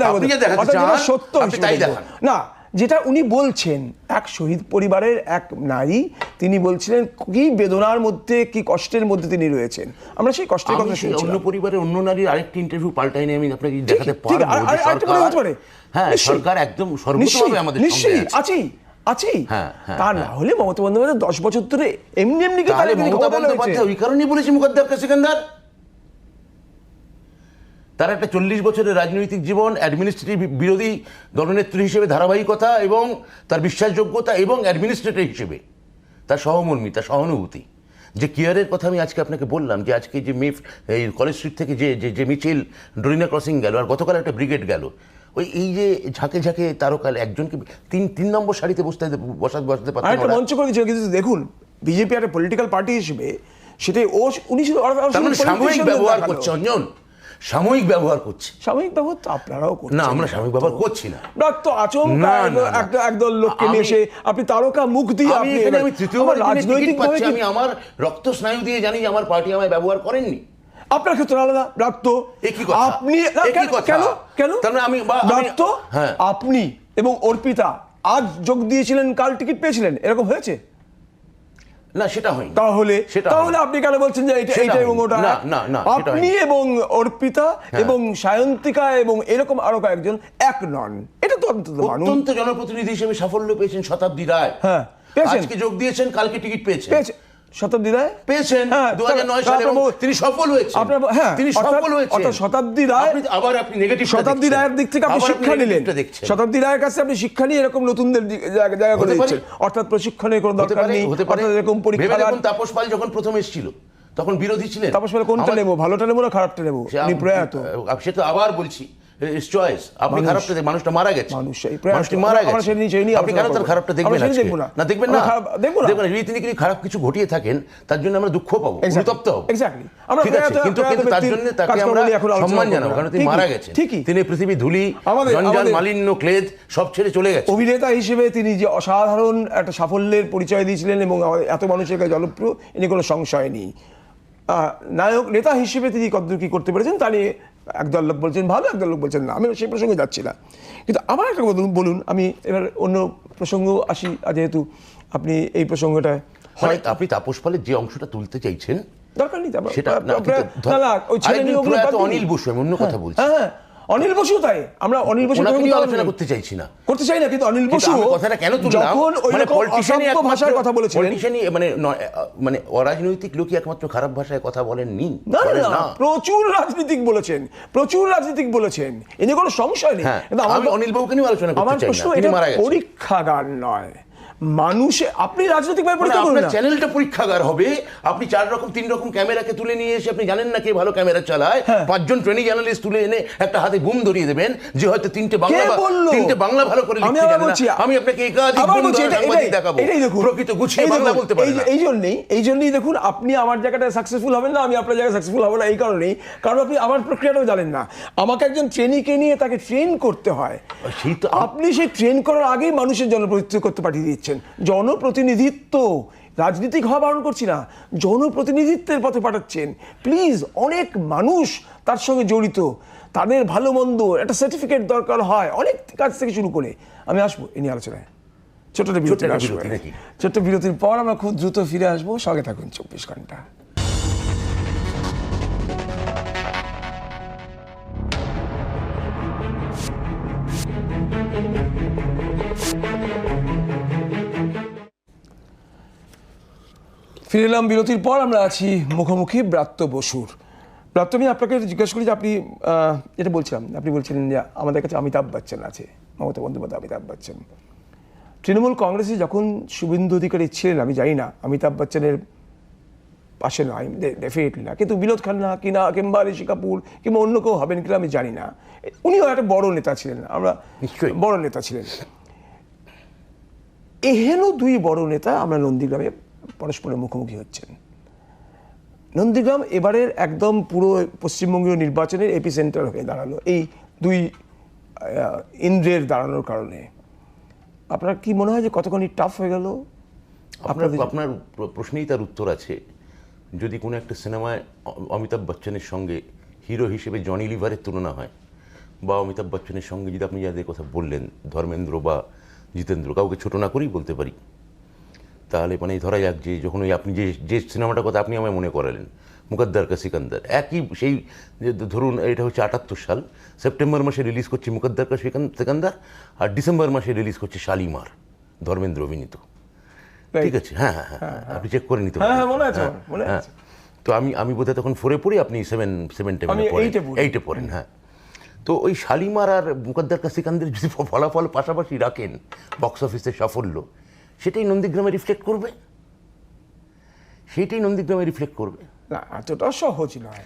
সত্য না, যেটা উনি বলছেন। এক শহীদ পরিবারের এক নারী, তিনি বলছিলেন কি বেদনার মধ্যে, কি কষ্টের মধ্যে তিনি রয়েছেন। আমরা সেই কষ্টের কথা শুনছি। অন্য পরিবারের অন্য নারীর আরেকটি ইন্টারভিউ পাল্টাই নিয়ে আমি আপনাকে দেখাতে পারবো। হ্যাঁ, সরকার একদম সর্বতভাবে আমাদের নিশ্চয়ই আছেই। তা না হলে মমতা বন্দ্যোপাধ্যায় 10 বছর ধরে এমনি মমতা বন্দ্যোপাধ্যায় ওই কারণেই বলেছি মুকদ্দার কা সিকান্দার। তার একটা 40 বছরের রাজনৈতিক জীবন, অ্যাডমিনিস্ট্রেটিভ বিরোধী দলনেত্রী হিসেবে ধারাবাহিকতা, এবং তার বিশ্বাসযোগ্যতা, এবং অ্যাডমিনিস্ট্রেটর হিসেবে তার সহমর্মিতা, সহানুভূতি, যে কেয়ারের কথা আমি আজকে আপনাকে বললাম, যে আজকে যে এই কলেজ স্ট্রিট থেকে যে মিছিল ডরিনা ক্রসিং গেল, আর গতকাল একটা ব্রিগেড গেল, এই যে ঝাঁকে ঝাঁকে তারকাল একজনকে তিন নম্বর সারিতে বসাতে পারতেন। একটা মঞ্চ করে দিয়েছিল, কিন্তু দেখুন বিজেপি একটা পলিটিক্যাল পার্টি হিসেবে সেটাই উনি শুধু সাময়িক ব্যবহার করছে, অঞ্জন সাময়িক ব্যবহার করছে। সাময়িক ব্যবহার তো আপনারাও করছেন। না, আমরা সাময়িক ব্যবহার করছি না। তো আচমকা একদল লোককে নিয়ে এসে আপনি তারকা মুখ দিয়ে আমি তৃতীয়বার রাজনৈতিক পাচ্ছি, আমি আমার রক্ত স্নায়ু দিয়ে জানি যে আমার পার্টি আমায় ব্যবহার করেননি। আপনার ক্ষেত্রে আলাদা রাখত আপনি কেন রাখত আপনি এবং অর্পিতা আজ যোগ দিয়েছিলেন, কাল টিকিট পেয়েছিলেন, এরকম হয়েছে না? সেটা হয়নি। তাহলে আপনি কেন বলছেন যে এইটা এবং ওটা? আপনি এবং অর্পিতা এবং সায়ন্তিকা এবং এরকম আরো কয়েকজন এক নন, এটা তো অত্যন্ত জনপ্রতিনিধি হিসেবে সাফল্য পেয়েছেন শতাব্দী রায়। হ্যাঁ, আজকে যোগ দিয়েছেন, কালকে টিকিট পেয়েছেন। শতাব্দী রায় পেয়েছেন 2009 সালে, এবং তিনি সফল হয়েছেন। তিনি সফল হয়েছেন। শতাব্দী রায়, আবার আপনি নেগেটিভ, শতাব্দী রায়ের দিক থেকে আপনি শিক্ষা নিলেন, শতাব্দী রায়ের কাছে আপনি শিক্ষা নিয়ে এরকম নতুনদের জায়গা করে দিচ্ছেন, অর্থাৎ প্রশিক্ষণের কোনো দরকার নেই। এরকম পরীক্ষা, তাপস পাল যখন প্রথম এসেছিল তখন বিরোধী ছিলেন। তাপস পাল কোনটা নেবো, ভালোটা নেবো না খারাপটা নেবো? উনি প্রয়াত, সে তো আবার বলছি চয়েস। আপনি খারাপটা, মানুষটা মারা গেছে, মানুষটি মারা গেছে, আপনি কেন তার খারাপটা দেখবেন? না দেখবেন না, তিনি যদি খারাপ কিছু ঘটিয়ে থাকেন তার জন্য আমরা দুঃখ পাবো, অনুতপ্ত হবো, ঠিক আছে, কিন্তু তার জন্য তাকে আমরা সম্মান জানাবো, কারণ তিনি মারা গেছেন। তিনি পৃথিবী ধুলি, জঞ্জাল, মালিন্য, ক্লেদ সব ছেড়ে চলে গেছে। অভিনেতা হিসেবে তিনি যে অসাধারণ একটা সাফল্যের পরিচয় দিয়েছিলেন এবং এত মানুষের কাছে জনপ্রিয়, এনে কোনো সংশয় নেই। নায়ক নেতা হিসেবে তিনি কতদূর কি করতে পেরেছেন তা নিয়ে একদল লোক বলছেন ভালো, একদল লোক বলছেন না, আমি সেই প্রসঙ্গে যাচ্ছি না। কিন্তু আমার একটা কথা বলুন, আমি এবার অন্য প্রসঙ্গ আসি, যেহেতু আপনি এই প্রসঙ্গটা হয় আপনি তাপস পালের যে অংশটা তুলতে চাইছেন দরকার নেই সেটা অনিল বসু, আমি অন্য কথা বলছি। হ্যাঁ, অনিল বসু, তাই আমরা অনিল বসু আলোচনা করতে চাইছি না, করতে চাই না, কিন্তু অনিল বসু কথাটা কেন তুললাম, যখন ওই রকম অসভ্য ভাষায় কথা বলেছিলেন, মানে অরাজনৈতিক লোকই একমাত্র খারাপ ভাষায় কথা বলেননি, না না, প্রচুর রাজনীতিক বলেছেন, প্রচুর রাজনীতিক বলেছেন, এ নিয়ে কোনো সংশয় নেই। কিন্তু আমি অনিল বাবুকে নিয়ে আলোচনা করতে চাই না। আমার প্রশ্ন, এটা পরীক্ষাগার নয়, মানুষে আপনি রাজনৈতিক ভাবে পরীক্ষা করুন না, চ্যানেলটা পরীক্ষাগার হবে। আপনি 4 রকম 3 রকম ক্যামেরাকে তুলে নিয়ে এসে আপনি জানেন না কে ভালো ক্যামেরা চালায়, 5 জন ট্রেনিং জার্নালিস্ট তুলে এনে একটা হাতে বুম ধরিয়ে দেবেন যে হয়তো 3টে বাংলা ভালো করে লিখতে জানেন না। আমি আপনাকে একাধিক দেখাবো প্রকৃত গুছিয়ে বাংলা বলতে পারি না। এই জন্যই দেখুন, আপনি আমার জায়গাটায় সাকসেসফুল হবেন না, আমি আপনার জায়গায় সাকসেসফুল হব না, এই কারণেই, কারণ আপনি আমার প্রক্রিয়াটাও জানেন না। আমাকে একজন ট্রেনিংকে নিয়ে তাকে ট্রেন করতে হয়, আপনি সেই ট্রেন করার আগেই মানুষের জনপ্রতিনিধিত্ব করতে পাঠিয়ে দিচ্ছেন। জনপ্রতিনিধিত্ব, রাজনীতিক হওয়া বারণ করছি না, জনপ্রতিনিধিত্বের পথে পাঠাচ্ছেন। প্লিজ, অনেক মানুষ তার সঙ্গে জড়িত, তাদের ভালো মন্দ একটা সার্টিফিকেট দরকার হয়, অনেক কাজ থেকে শুরু করে। আমি আসবো এই নিয়ে আলোচনায়, ছোট্ট বিরতির পর আমরা খুব দ্রুত ফিরে আসবো। সঙ্গে থাকুন 24 ঘন্টা। ফিরে এলাম বিরতির পর, আমরা আছি মুখোমুখি ব্রাত্য বসুর। ব্রাত্য, আমি আপনাকে জিজ্ঞাসা করি যে আপনি যেটা বলছিলাম, আপনি বলছিলেন যে আমাদের কাছে অমিতাভ বচ্চন আছে, মমতা বন্দ্যোপাধ্যায়, অমিতাভ বচ্চন। তৃণমূল কংগ্রেসে যখন শুভেন্দু অধিকারী ছিলেন, আমি জানি না অমিতাভ বচ্চনের পাশে নয়, ডেফিনেটলি না, কিন্তু বিনোদ খান্না কিংবা ঋষি কাপুর কিংবা অন্য কেউ হবেন কিনা আমি জানি না, উনিও একটা বড় নেতা ছিলেন, আমরা বড় নেতা ছিলেন। এহেন 2 বড় নেতা আমরা নন্দীগ্রামে পরস্পরের মুখোমুখি হচ্ছেন। নন্দীগ্রাম এবারের একদম পুরো পশ্চিমবঙ্গীয় নির্বাচনের এপিসেন্টার হয়ে দাঁড়ালো এই 2 ইন্দ্রের দাঁড়ানোর কারণে। আপনার কি মনে হয় যে কতখানি টাফ হয়ে গেল? আপনার প্রশ্নেই তার উত্তর আছে। যদি কোনো একটা সিনেমায় অমিতাভ বচ্চনের সঙ্গে হিরো হিসেবে জনি লিভারের তুলনা হয়, বা অমিতাভ বচ্চনের সঙ্গে যদি আপনি যাদের কথা বললেন ধর্মেন্দ্র বা জিতেন্দ্র, কাউকে ছোট না করেই বলতে পারি, তাহলে মানে ধরা যাক যে যখন ওই আপনি যে সিনেমাটার কথা আপনি আমায় মনে করালেন, মুকদ্দার কা সিকান্দার, একই সেই ধরুন এটা হচ্ছে 78 সাল, সেপ্টেম্বর মাসে রিলিজ করছে মুকদ্দার কা সিকান্দার, আর ডিসেম্বর মাসে রিলিজ করছে শালিমার, ধর্মেন্দ্র অভিনীত। ঠিক আছে, হ্যাঁ, আপনি চেক করে নিতে পারেন। তো আমি বোধহয় তখন 4-এ পড়ি, আপনি 7-8 পড়েন। হ্যাঁ, তো ওই শালিমার আর মুকদ্দার কা সিকান্দার যদি ফলাফল পাশাপাশি রাখেন, বক্স অফিসের সাফল্য, সেটাই নন্দীগ্রামে রিফ্লেক্ট করবে, না, এতটা সহজ নয়।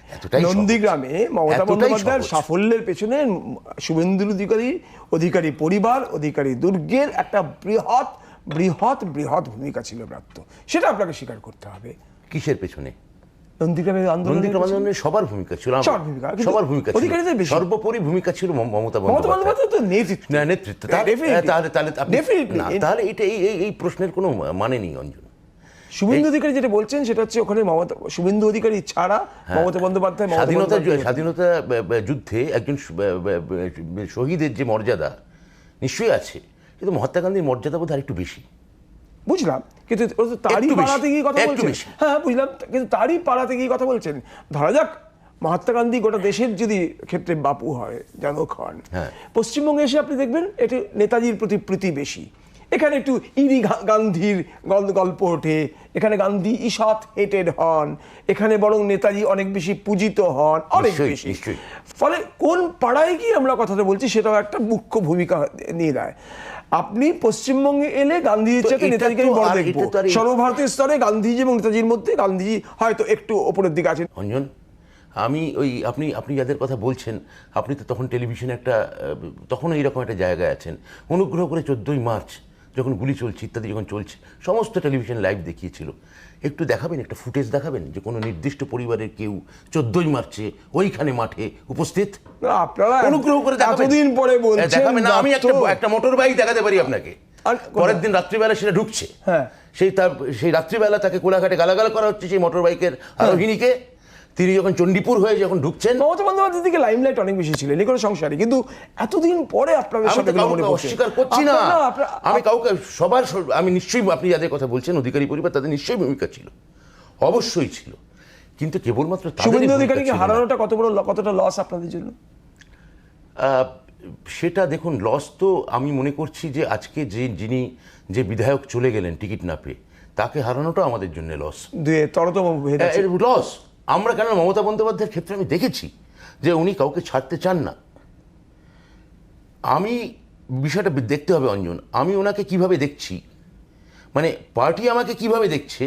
নন্দীগ্রামে মমতা বন্দ্যোপাধ্যায়ের সাফল্যের পেছনে শুভেন্দু অধিকারী পরিবার, অধিকারী দুর্গের একটা বৃহৎ বৃহৎ বৃহৎ ভূমিকা ছিল ব্রাত্য, সেটা আপনাকে স্বীকার করতে হবে। কিসের পেছনে? নন্দীগ্রামের আন্দোলনে সবার ভূমিকা ছিল, সর্বোপরি ভূমিকা ছিল মমতা বন্দ্যোপাধ্যায়ের নেতৃত্ব। তাহলে এটা এই প্রশ্নের কোনো মানে নেই অঞ্জন। শুভেন্দু অধিকারী যেটা বলছেন সেটা হচ্ছে ওখানে শুভেন্দু অধিকারী ছাড়া মমতা বন্দ্যোপাধ্যায় স্বাধীনতা যুদ্ধে একজন শহীদের যে মর্যাদা নিশ্চয়ই আছে, কিন্তু মহাত্মা গান্ধীর মর্যাদা বোধ আর একটু বেশি। বুঝলাম, কিন্তু তারই পাড়াতে গিয়ে কথা বলছেন। হ্যাঁ, বুঝলাম, কিন্তু তারই পাড়াতে গিয়ে কথা বলছেন। ধরা যাক মহাত্মা গান্ধী গোটা দেশের যদি ক্ষেত্রে বাপু হয়, জনক হন, পশ্চিমবঙ্গে এসে আপনি দেখবেন এটি নেতাজির প্রতি প্রীতি বেশি। এখানে একটু ইরি গান্ধীর গল্প ওঠে, এখানে গান্ধী ঈষৎ হেটেড হন, এখানে বরং নেতাজি অনেক বেশি পূজিত হন, অনেক বেশি। ফলে কোন পাড়ায় গিয়ে আমরা কথাটা বলছি সেটাও একটা মুখ্য ভূমিকা নিয়ে দেয়। আপনি পশ্চিমবঙ্গে এলে গান্ধীজির চাইতে নেতাজিকে আমি বড় দেখবো। সর্বভারতীয় স্তরে গান্ধীজি এবং নেতাজির মধ্যে গান্ধীজি হয়তো একটু ওপরের দিকে আছেন। অঞ্জন, আমি আপনি যাদের কথা বলছেন, আপনি তো তখন টেলিভিশনে তখন এইরকম একটা জায়গায় আছেন। অনুগ্রহ করে 14ই মার্চ যখন গুলি চলছে ইত্যাদি যখন চলছে, সমস্ত টেলিভিশন লাইভ দেখিয়েছিল। একটু দেখাবেন, একটা ফুটেজ দেখাবেন যে কোনো নির্দিষ্ট পরিবারের কেউ 14ই মার্চে ওইখানে মাঠে উপস্থিত? আপনারা অনুগ্রহ করে এতদিন পরে দেখাবেন না? আমি একটা মোটর বাইক দেখাতে পারি আপনাকে, পরের দিন রাত্রিবেলা সেটা ঢুকছে, সেই রাত্রিবেলা তাকে কোলাঘাটে গালাগাল করা হচ্ছে সেই মোটর বাইকের আরোহিনীকে। তিনি যখন চণ্ডীপুর হয়ে যখন ঢুকছেন, মমতা বন্দ্যোপাধ্যায় দিকে লাইমলাইট অনেক বেশি ছিল এই কোনো সংসারে, কিন্তু এতদিন পরে আপনাদের আমি সাথে তো কাউকে অস্বীকার করছি না, আমি কাউকে আমি নিশ্চয়ই, আপনি যাদের কথা বলছেন অধিকারী পরিবার, তাদের নিশ্চয়ই ভূমিকা ছিল, অবশ্যই ছিল, কিন্তু কেবলমাত্র শুভেন্দু অধিকারীকে হারানোটা কতটা লস আপনাদের জন্য? সেটা দেখুন, লস তো আমি মনে করছি যে আজকে যে বিধায়ক চলে গেলেন টিকিট না পেয়ে, তাকে হারানোটা আমাদের জন্য লস, তরতম লস। আমরা কেন, মমতা বন্দ্যোপাধ্যায়ের ক্ষেত্রে আমি দেখেছি যে উনি কাউকে ছাড়তে চান না। আমি বিষয়টা দেখতে হবে অঞ্জন, আমি ওনাকে কিভাবে দেখছি, মানে পার্টি আমাকে কিভাবে দেখছে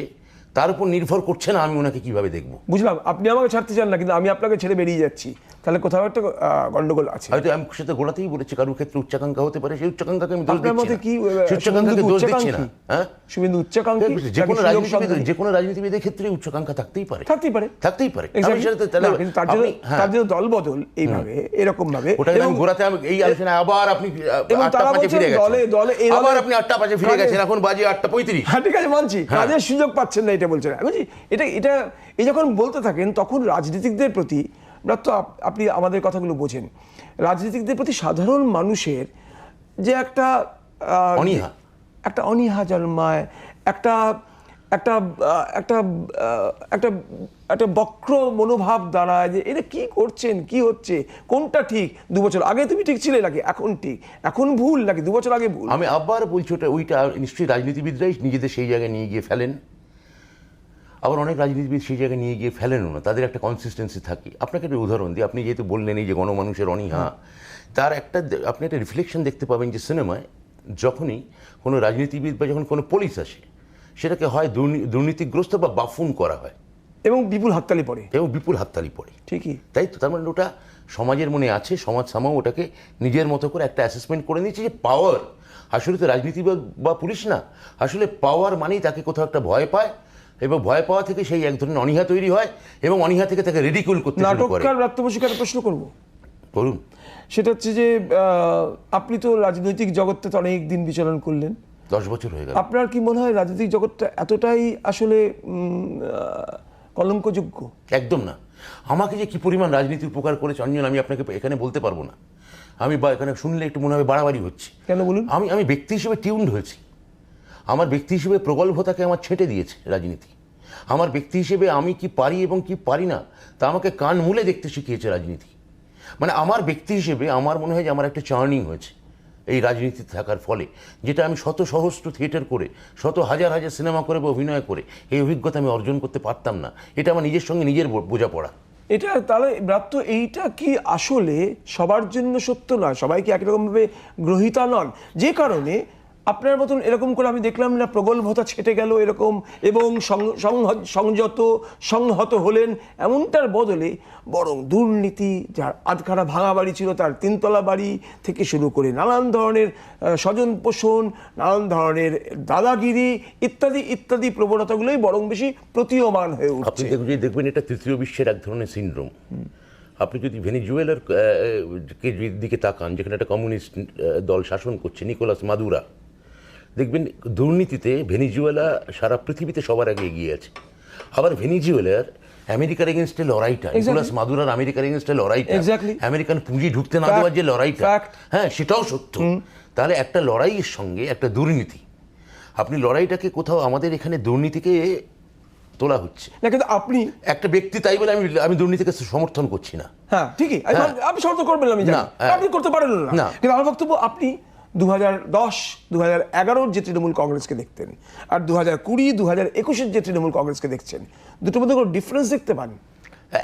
তার উপর নির্ভর করছে না আমি ওনাকে কিভাবে দেখব। বুঝলাম, আপনি আমাকে ছাড়তে চান না, কিন্তু আমি আপনাকে ছেড়ে বেরিয়ে যাচ্ছি, তাহলে কোথাও একটা গন্ডগোল আছে। হয়তো আমি সেটা গোড়াতেই বলেছি, কারোর ক্ষেত্রে উচ্চাকাঙ্ক্ষা হতে পারে, সেই উচ্চাকাঙ্ক্ষাকে আমি দোষ আপনার দিচ্ছি মতে না, কি সেই উচ্চাকাঙ্ক্ষাকে দোষ দিচ্ছি না। হ্যাঁ, শুভেন্দু উচ্চাকাঙ্ক্ষী? যে কোনো রাজনীতিবিদের ক্ষেত্রে উচ্চাকাঙ্ক্ষা থাকতেই পারে। তার জন্য দলবদল এইভাবে এরকম ভাবে, গোড়াতে এই আলোচনায় আবার আপনি 8টা 5 ফিরে গেছেন, আবার আপনি 8টা 5 ফিরে গেছেন, এখন বাজে 8টা 35। হ্যাঁ ঠিক আছে, মানছি, কাজের সুযোগ পাচ্ছেন না, এটা বলছেন। আমি বলছি এটা এই যখন বলতে থাকেন তখন রাজনীতিকদের প্রতি, তো আপনি আমাদের কথাগুলো বোঝেন, রাজনীতিকদের প্রতি সাধারণ মানুষের যে একটা অনীহা জন্মায়, একটা একটা একটা একটা একটা বক্র মনোভাব দাঁড়ায় যে এটা কি করছেন, কি হচ্ছে, কোনটা ঠিক, 2 বছর আগে তুমি ঠিক ছিলে নাকি এখন ঠিক, এখন ভুল নাকি 2 বছর আগে ভুল। আমি আবার বলছি ওইটা নিশ্চয়ই রাজনীতিবিদরাই নিজেদের সেই জায়গায় নিয়ে গিয়ে ফেলেন, আবার অনেক রাজনীতিবিদ সেই জায়গায় নিয়ে গিয়ে ফেলেনও না, তাদের একটা কনসিস্টেন্সি থাকে। আপনাকে একটা উদাহরণ দিই, আপনি যেহেতু বললেন এই যে গণমানুষের অনীহা, তার আপনি একটা রিফ্লেকশন দেখতে পাবেন যে সিনেমায় যখনই কোনো রাজনীতিবিদ বা যখন কোনো পুলিশ আসে, সেটাকে হয় দুর্নীতিগ্রস্ত বা বাফুন করা হয়, এবং বিপুল হাততালি পড়ে। ঠিকই তাই তো, তার মানে ওটা সমাজের মনে আছে, সমাজ সামাও ওটাকে নিজের মতো করে একটা অ্যাসেসমেন্ট করে নিচ্ছে যে পাওয়ার, আসলে তো রাজনীতি বা পুলিশ না, আসলে পাওয়ার মানেই তাকে কোথাও একটা ভয় পায়, এবং ভয় পাওয়া থেকে সেই এক ধরনের অনীহা তৈরি হয়, এবং অনীহা থেকে তাকে রিডিকুল করতে শুরু করে। নাটককার রাত্রবসুকে একটা প্রশ্ন করুন, সেটা হচ্ছে যে আপনি তো রাজনৈতিক জগৎটা অনেক দিন বিচরণ করলেন, 10 বছর হয়ে গেল, আপনার কি মনে হয় রাজনৈতিক জগৎটা এতটাই আসলে কলঙ্কযোগ্য? একদম না। আমাকে যে কি পরিমাণ রাজনীতি উপকার করেছে অঞ্জন, আমি আপনাকে এখানে বলতে পারবো না। আমি বা এখানে শুনলে একটু মনে হবে বাড়াবাড়ি হচ্ছে। কেন বলুন? আমি ব্যক্তি হিসেবে টিউনড হয়েছি, আমার ব্যক্তি হিসেবে প্রগল্ভতাকে আমার ছেঁটে দিয়েছে রাজনীতি, আমার ব্যক্তি হিসেবে আমি কি পারি এবং কি পারি না তা আমাকে কান মুলে দেখতে শিখিয়েছে রাজনীতি। মানে আমার ব্যক্তি হিসেবে আমার মনে হয় যে আমার একটা চার্নিং হয়েছে এই রাজনীতিতে থাকার ফলে, যেটা আমি শত সহস্র থিয়েটার করে, শত হাজার হাজার সিনেমা করে বা অভিনয় করে এই অভিজ্ঞতা আমি অর্জন করতে পারতাম না। এটা আমার নিজের সঙ্গে নিজের বোঝাপড়া। এটা তাহলে ব্রাত্য, এইটা কি আসলে সবার জন্য সত্য নয়? সবাই কি একরকমভাবে গ্রহীতা নন? যে কারণে আপনার মতন এরকম করে আমি দেখলাম না প্রগল্ভতা ছেটে গেল এরকম, এবং সংহত হলেন, এমনটার বদলে বরং দুর্নীতি, যার আধখানা ভাঙা বাড়ি ছিল তার 3তলা বাড়ি থেকে শুরু করে নানান ধরনের স্বজন পোষণ, নানান ধরনের দাদাগিরি ইত্যাদি ইত্যাদি প্রবণতাগুলোই বরং বেশি প্রতীয়মান হয়ে উঠছে। আপনি দেখবেন এটা তৃতীয় বিশ্বের এক ধরনের সিনড্রোম। আপনি যদি ভেনিজুয়েলার দিকে তাকান, যেখানে একটা কমিউনিস্ট দল শাসন করছে, নিকোলাস মাদুরা, দেখবেন দুর্নীতিতে ভেনিজুয়েলা সারা পৃথিবীতে সবার আগে এগিয়ে আছে। আবার ভেনিজুয়েলার আমেরিকার এগেনস্টে লড়াইটা, নিকোলাস মাদুরার আমেরিকার এগেনস্টে লড়াইটা, আমেরিকান পুঁজি ঢুকতে না দেওয়ার যে লড়াইটা, হ্যাঁ সেটাও সত্য। তাহলে একটা লড়াইয়ের সঙ্গে একটা দুর্নীতি, আপনি লড়াইটাকে কোথাও আমাদের এখানে দুর্নীতিকে তোলা হচ্ছে না, কিন্তু আপনি একটা ব্যক্তি, তাই বলে আমি দুর্নীতিকে সমর্থন করছি না। হ্যাঁ ঠিকই, আপনি সমর্থন করবেন, আমি জানি আপনি করতে পারেন না, কিন্তু আমার বক্তব্য আপনি 2010-2011 যে তৃণমূল কংগ্রেসকে দেখতেন আর 2020-2021 যে তৃণমূল কংগ্রেসকে দেখছেন, দুটোর মধ্যে কোনো ডিফারেন্স দেখতে পান?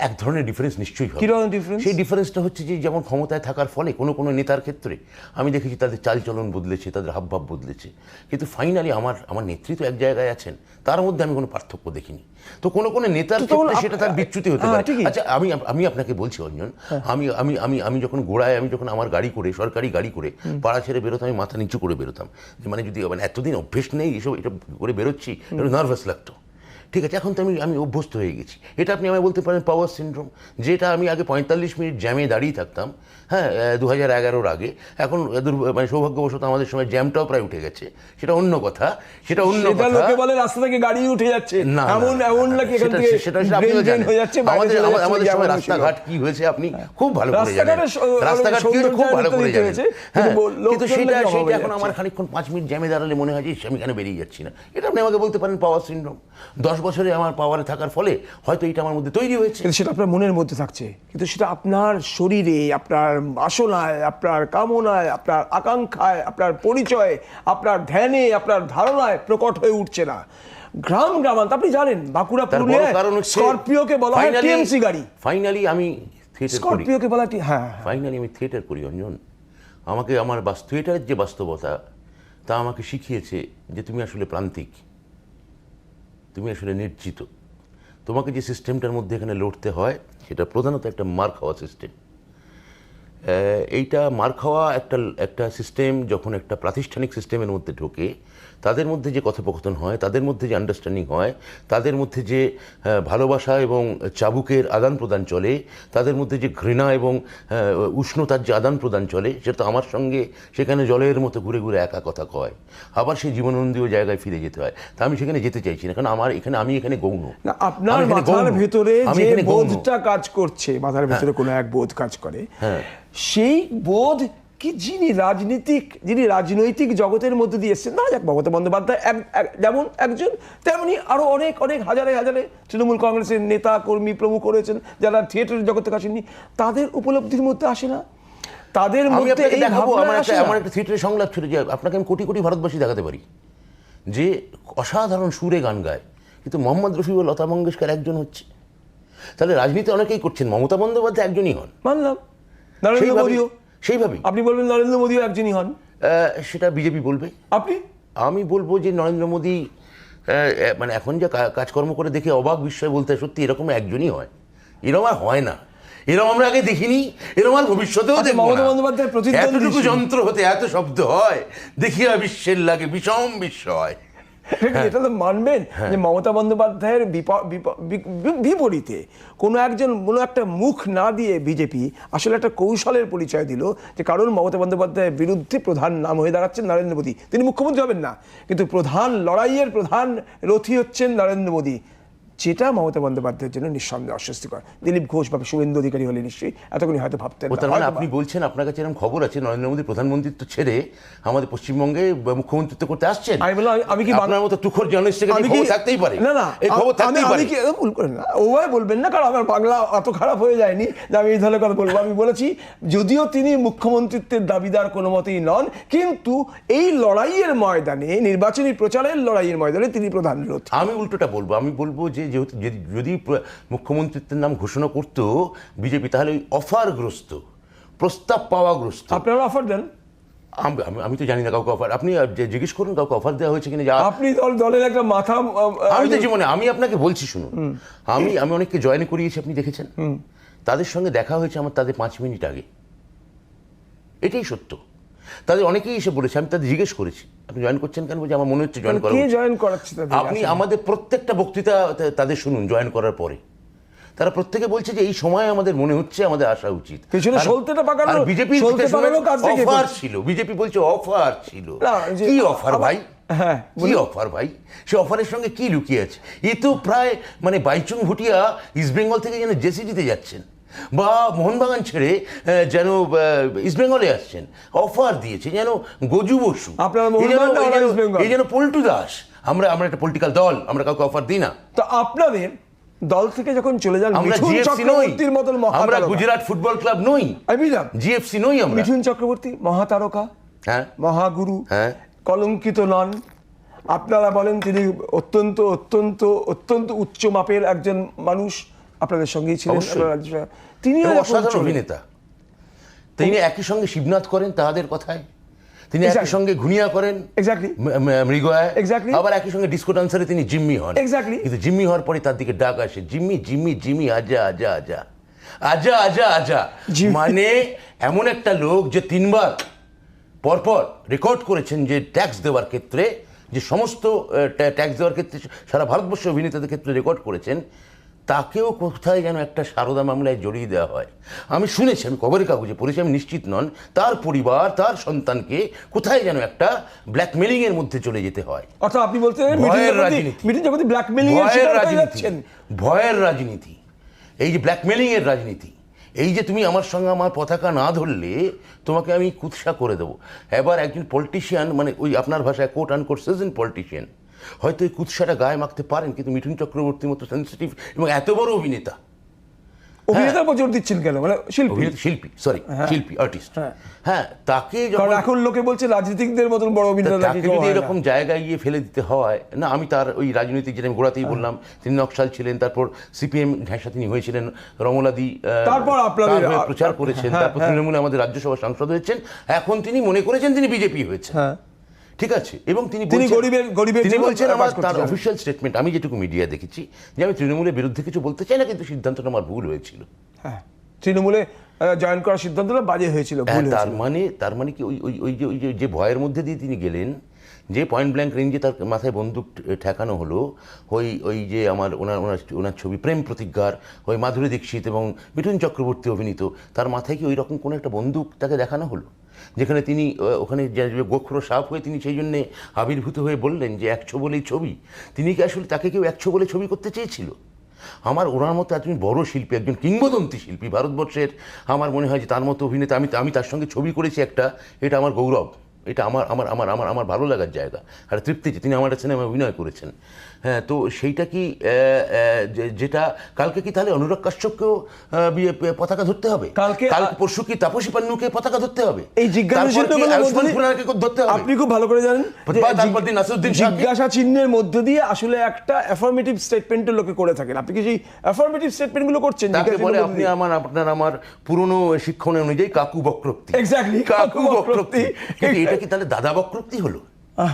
এক ধরনের ডিফারেন্স নিশ্চয়ই হবে। কিরকম ডিফারেন্স? সেই ডিফারেন্সটা হচ্ছে যে যেমন ক্ষমতায় থাকার ফলে কোনো কোনো নেতার ক্ষেত্রে আমি দেখেছি তাদের চালচলন বদলেছে, তাদের হাবভাব বদলেছে, কিন্তু ফাইনালি আমার নেতৃত্ব এক জায়গায় আছেন, তার মধ্যে আমি কোনো পার্থক্য দেখিনি। তো কোনো কোনো নেতার ক্ষেত্রে সেটা তার বিচ্যুতি হতে পারে। আচ্ছা, আমি আপনাকে বলছি অঞ্জন, আমি যখন গোড়ায়, আমি যখন আমার গাড়ি করে, সরকারি গাড়ি করে পাড়া ছেড়ে বেরোতাম, আমি মাথা নিচু করে বেরোতাম, যে মানে যদি এতদিন অভ্যেস নেই এসব, এটা করে বেরোচ্ছি, একটু নার্ভাস লাগতো, ঠিক আছে, এখন তো আমি অভ্যস্ত হয়ে গেছি। এটা আপনি আমায় বলতে পারেন পাওয়ার সিনড্রোম, যেটা আমি আগে 45 মিনিট জ্যামে দাঁড়িয়ে থাকতাম, হ্যাঁ, 2011-র আগে। এখন মানে সৌভাগ্যবশত আমাদের সময় জ্যামটাও প্রায় উঠে গেছে, সেটা অন্য কথা, সেটা অন্য সেটা কথা। লোকে বলে রাস্তা থেকে গাড়ি উঠে যাচ্ছে, না, এমন নাকি এখান থেকে আপনিও ড্রেন হয়ে যাচ্ছে, বাইরে চলে যাচ্ছে, আমাদের যেমন সময় ছিল। রাস্তাঘাট কি হয়েছে আপনি খুব ভালো করে জানেন, রাস্তাঘাটের রাস্তাঘাট কি হয়েছে খুব ভালো করে জানেন। হয়েছে, হ্যাঁ, লোকজন কিন্তু সেটা নাকি অভাব হয়ে এখন যাচ্ছে। আমার খানিকক্ষণ 5 মিনিট জ্যামে দাঁড়ালে মনে হয় যে আমি কেন বেরিয়ে যাচ্ছি না। এটা আপনি আমাকে বলতে পারেন পাওয়ার সিনড্রোম। 10 বছরে আমার পাওয়ারে থাকার ফলে হয়তো এটা আমার মধ্যে তৈরি হয়েছে। কিন্তু সেটা আপনার মনের মধ্যে থাকছে, কিন্তু সেটা আপনার শরীরে, আপনার বাসনায়, আপনার কামনায়, আপনার আকাঙ্ক্ষায়, আপনার পরিচয়ে, আপনার ধ্যানে, আপনার ধারণায় প্রকট হয়ে উঠছে না। গ্রামান্তর আপনি জানেন, বাঁকুড়া, তার বড় পুরুলিয়ায় কারণ হচ্ছে স্করপিওকে বলা হয় টিএমসি গাড়ি। ফাইনালি আমি থিয়েটার করি, স্করপিওকে বলা হ্যাঁ, ফাইনালি আমি থিয়েটার করি অঞ্জন। আমাকে আমার থিয়েটারের যে বাস্তবতা তা আমাকে শিখিয়েছে যে তুমি আসলে প্রান্তিক, তুমি আসলে নির্জিত। তোমাকে যে সিস্টেমটার মধ্যে এখানে লড়তে হয় সেটা প্রধানত একটা মার খাওয়া সিস্টেম। এইটা মার খাওয়া একটা সিস্টেম যখন একটা প্রাতিষ্ঠানিক সিস্টেমের মধ্যে ঢোকে, তাদের মধ্যে যে কথোপকথন হয়, তাদের মধ্যে যে আন্ডারস্ট্যান্ডিং হয়, তাদের মধ্যে যে ভালোবাসা এবং চাবুকের আদান প্রদান চলে, তাদের মধ্যে যে ঘৃণা এবং উষ্ণতার যে আদান প্রদান চলে, সেটা তো আমার সঙ্গে সেখানে জলের মতো ঘুরে ঘুরে একা কথা কয়। আবার সেই জীবনানন্দীয় জায়গায় ফিরে যেতে হয়। তা আমি সেখানে যেতে চাইছি না, কারণ আমি এখানে গৌণ। না, আপনার মাথার ভেতরে যে বোধটা কাজ করছে, মাথার ভেতরে কোনো এক বোধ কাজ করে, সেই বোধ কি যিনি রাজনৈতিক জগতের মধ্যে দিয়ে এসছেন, না যাক মমতা বন্দ্যোপাধ্যায় যেমন একজন, তেমনি আরো অনেক হাজারে হাজারে তৃণমূল কংগ্রেসের নেতা কর্মী প্রমুখ রয়েছেন যারা থিয়েটারের জগতে আসেননি, তাদের উপলব্ধির মধ্যে আসে না, তাদের মধ্যে এই ভাবনা আসে না। আমার একটা থিয়েটারের সংলাপ ছিল যে আপনাকে আমি কোটি কোটি ভারতবাসী দেখাতে পারি যে অসাধারণ সুরে গান গায়, কিন্তু মোহাম্মদ রফি ও লতা মঙ্গেশকর একজন হচ্ছে। তাহলে রাজনীতি অনেকেই করছেন, মমতা বন্দ্যোপাধ্যায় একজনই হন। মানলাম, নরেন্দ্র মোদীও সেইভাবেই। আপনি বলবেন নরেন্দ্র মোদীও একজনই হন, সেটা বিজেপি বলবে। আমি বলবো যে নরেন্দ্র মোদী মানে এখন যা কাজকর্ম করে দেখে অবাক বিস্ময় বলতে সত্যি এরকম একজনই হয়, এরকম আর হয় না, এরকম আমরা আগে দেখিনি, এরকম আর ভবিষ্যতেও দেখবো না। এতটুকু যন্ত্র হতে এত শব্দ হয়, দেখিয়া বিশ্বের লাগে বিষম বিস্ময়। এটা তো মানবেন যে মমতা বন্দ্যোপাধ্যায়ের বিপরীতে কোনো একটা মুখ না দিয়ে বিজেপি আসলে একটা কৌশলের পরিচয় দিল, যে কারণ মমতা বন্দ্যোপাধ্যায়ের বিরুদ্ধে প্রধান নাম হয়ে দাঁড়াচ্ছেন নরেন্দ্র মোদী। তিনি মুখ্যমন্ত্রী হবেন না, কিন্তু লড়াইয়ের প্রধান রথী হচ্ছেন নরেন্দ্র মোদী, যেটা মমতা বন্দ্যোপাধ্যায়ের জন্য নিঃসন্দেহে অস্বস্তিকর। দিলীপ ঘোষ বা শুভেন্দু অধিকারী হলে নিশ্চয়ই এতক্ষণ হয়তো ভাবতেন। আপনি বলছেন আপনার কাছে এরকম খবর আছে নরেন্দ্র মোদী প্রধানমন্ত্রিত্ব ছেড়ে আমাদের পশ্চিমবঙ্গে মুখ্যমন্ত্রিত্ব করতে আসছেন? আমি বললাম, আমি কি আপনার মতো তুখোর জার্নালিস্টের কাছে খবর থাকতেই পারে? না, এই খবর থাকতেই পারে। ভুল করেন না, ওভাবে বলবেন না, কারণ আমার বাংলা অত খারাপ হয়ে যায়নি যে আমি এই ধরনের কথা বলবো। আমি বলেছি যদিও তিনি মুখ্যমন্ত্রিত্বের দাবিদার কোনো মতেই নন, কিন্তু এই লড়াইয়ের ময়দানে, নির্বাচনী প্রচারের লড়াইয়ের ময়দানে তিনি প্রধান রথী। আমি উল্টোটা বলবো, আমি বলবো যে যদি মুখ্যমন্ত্রিত্বের নাম ঘোষণা করত বিজেপি, তাহলে ওই অফারগ্রস্ত, প্রস্তাব পাওয়াগ্রস্ত। আপনারা অফার দেন? আমি তো জানি না কাউকে অফার, আপনি জিজ্ঞেস করুন কাউকে অফার দেওয়া হয়েছে কিনা। আপনি দলের একটা মাথা। আমি তো জীবনে, আমি আপনাকে বলছি শুনুন, আমি অনেককে জয়েন করিয়েছি, আপনি দেখেছেন, তাদের সঙ্গে দেখা হয়েছে আমার তাদের 5 মিনিট আগে, এটাই সত্য। তাদের অনেকেই এসে বলেছে, আমি তাদের জিজ্ঞেস করেছি আপনি জয়েন করছেন কেন, বলছে আমার মনে হচ্ছে জয়েন করা। জয়েন করাচ্ছে আপনি আমাদের প্রত্যেকটা বক্তৃতা তাদের শুনুন জয়েন করার পরে, তারা প্রত্যেকে বলছে যে এই সময় আমাদের মনে হচ্ছে আমাদের আসা উচিত। বিজেপি অফার ছিল, বিজেপি বলছে অফার ছিল। কি অফার ভাই, কি অফার ভাই? সে অফারের সঙ্গে কি লুকিয়ে আছে? এ তো প্রায় মানে বাইচুং ভুটিয়া ইস্টবেঙ্গল থেকে যেন জেসিডিতে যাচ্ছেন, বা মোহনবাগান ছেড়ে যেন ইস্টবেঙ্গলে আসছেন। অফার দিয়েছে যেন গজু বসু, এই যেন পল্টু দাস। আমরা একটা পলিটিক্যাল দল, আমরা কাউকে অফার দিই না। তো আপনাদের দল থেকে যখন চলে যান মিঠুন চক্রবর্তীর মতন মহাতারকা, আমরা গুজরাট ফুটবল ক্লাব নই, আমি বুঝলাম, জিএফসি নই আমরা। মিঠুন চক্রবর্তী মহাতারকা, মহাগুরু, কলঙ্কিত নন। আপনারা বলেন তিনি অত্যন্ত অত্যন্ত অত্যন্ত উচ্চ মাপের একজন মানুষ, আপনাদের সঙ্গেই ছিলেন। তিনি অসাধারণ অভিনেতা, তিনি একই সঙ্গে শিবনাথ করেন তাদের কথায়, তিনি একই সঙ্গে ঘুনিয়া করেন, মৃগয়ায়, আবার একই সঙ্গে ডিস্কো ডান্সারে তিনি জিম্মি হন। কিন্তু জিম্মি হওয়ার পরে তার দিকে ডাক আসে, জিম্মি জিম্মি জিম্মি আজা আজা আজা আজা আজা আজা। মানে এমন একটা লোক যে 3বার পরপর রেকর্ড করেছেন যে ট্যাক্স দেওয়ার ক্ষেত্রে যে সমস্ত ট্যাক্স দেওয়ার ক্ষেত্রে সারা ভারতবর্ষে অভিনেতাদের ক্ষেত্রে রেকর্ড করেছেন, তাকেও কোথায় যেন একটা সারদা মামলায় জড়িয়ে দেওয়া হয়। আমি শুনেছি, আমি খবরের কাগজে পড়েছি, আমি নিশ্চিত নন, তার পরিবার তার সন্তানকে কোথায় যেন একটা ব্ল্যাকমেলিংয়ের মধ্যে চলে যেতে হয়। অর্থাৎ আপনি বলতে ভয়ের রাজনীতি, মিঠুন চক্রবর্তী ব্ল্যাকমেলিং এর ভয়ের শিকার হয়ে রাজনীতি, যাচ্ছেন। ভয়ের রাজনীতি, এই যে ব্ল্যাকমেলিংয়ের রাজনীতি, এই যে তুমি আমার সঙ্গে আমার পতাকা না ধরলে তোমাকে আমি কুৎসা করে দেবো। এবার একজন পলিটিশিয়ান, মানে ওই আপনার ভাষায় কোট আনকোট সিজন পলিটিশিয়ান, হয়তো এই কুৎসাটা গায়ে মাখতে পারেন, কিন্তু মিঠুন চক্রবর্তীর মতো সেন্সিটিভ এবং এত বড় অভিনেতা, অভিনেতার উপর জোর দিচ্ছেন কেন, মানে শিল্পী, সরি শিল্পী, আর্টিস্ট, হ্যাঁ, তাকে কারণ এখন লোকে বলছে রাজনীতিকদের মতন বড় অভিনেতা তাকে যদি এরকম জায়গায় গিয়ে ফেলে দিতে হয় না। আমি তার ওই রাজনৈতিক, যেটা আমি গোড়াতেই বললাম, তিনি নকশাল ছিলেন, তারপর সিপিএম ঘেঁষা তিনি হয়েছিলেন, রমলাদি তারপর আপনাদের প্রচার করেছেন, তারপর তৃণমূলে আমাদের রাজ্যসভা সাংসদ হয়েছেন, এখন তিনি মনে করেছেন তিনি বিজেপি হয়েছেন, ঠিক আছে। এবং তিনি বলছেন, আমার তার অফিসিয়াল স্টেটমেন্ট, আমি যেটুকু মিডিয়া দেখেছি, যে আমি তৃণমূলের বিরুদ্ধে কিছু বলতে চাই না, কিন্তু সিদ্ধান্তটা আমার ভুল হয়েছিল। হ্যাঁ, তৃণমূলে জয়েন করার সিদ্ধান্তটা বাজে হয়েছিল। তার মানে কি ওই যে ভয়ের মধ্যে দিয়ে তিনি গেলেন, যে পয়েন্ট ব্ল্যাঙ্ক রেঞ্জে তার মাথায় বন্দুক ঠেকানো হলো, ওই যে ওনার ছবি প্রেম প্রতিজ্ঞার, ওই মাধুরী দীক্ষিত এবং মিঠুন চক্রবর্তী অভিনীত, তার মাথায় কি ওই রকম কোনো একটা বন্দুক তাকে দেখানো হলো, যেখানে তিনি ওখানে গোখরো সাপ হয়ে তিনি সেই জন্যে আবির্ভূত হয়ে বললেন যে একশো বলেই ছবি। তিনি কি আসলে তাকে কেউ একশো বলে ছবি করতে চেয়েছিল? আমার ওনার মতো একজন বড় শিল্পী, একজন কিংবদন্তি শিল্পী ভারতবর্ষের, আমার মনে হয় যে তার মতো অভিনেতা, আমি তার সঙ্গে ছবি করেছি একটা, এটা আমার গৌরব, এটা আমার আমার আমার আমার আমার ভালো লাগার জায়গা আর তৃপ্তি, যে তিনি আমার সিনেমায় অভিনয় করেছেন। হ্যাঁ, তো সেইটা কি যেটা কালকে কি তাহলে অনুরাগ কাশ্যপকেও পতাকা ধরতে হবে? কালকে পরশু কি তাপসী পান্নুকে পতাকা ধরতে হবে? এই আপনি খুব ভালো করে জানেন, জিজ্ঞাসা চিহ্নের মধ্য দিয়ে আসলে একটা অ্যাফার্মেটিভ স্টেটমেন্টের লোকে করে থাকেন। আপনি কি সেই অ্যাফার্মেটিভ স্টেটমেন্টগুলো করছেন? আপনার আমার পুরনো শিক্ষণ অনুযায়ী কাকু বক্রোক্তি, এক্স্যাক্টলি কাকু বক্রোক্তি। এটা কি তাহলে দাদা বক্রোক্তি হলো?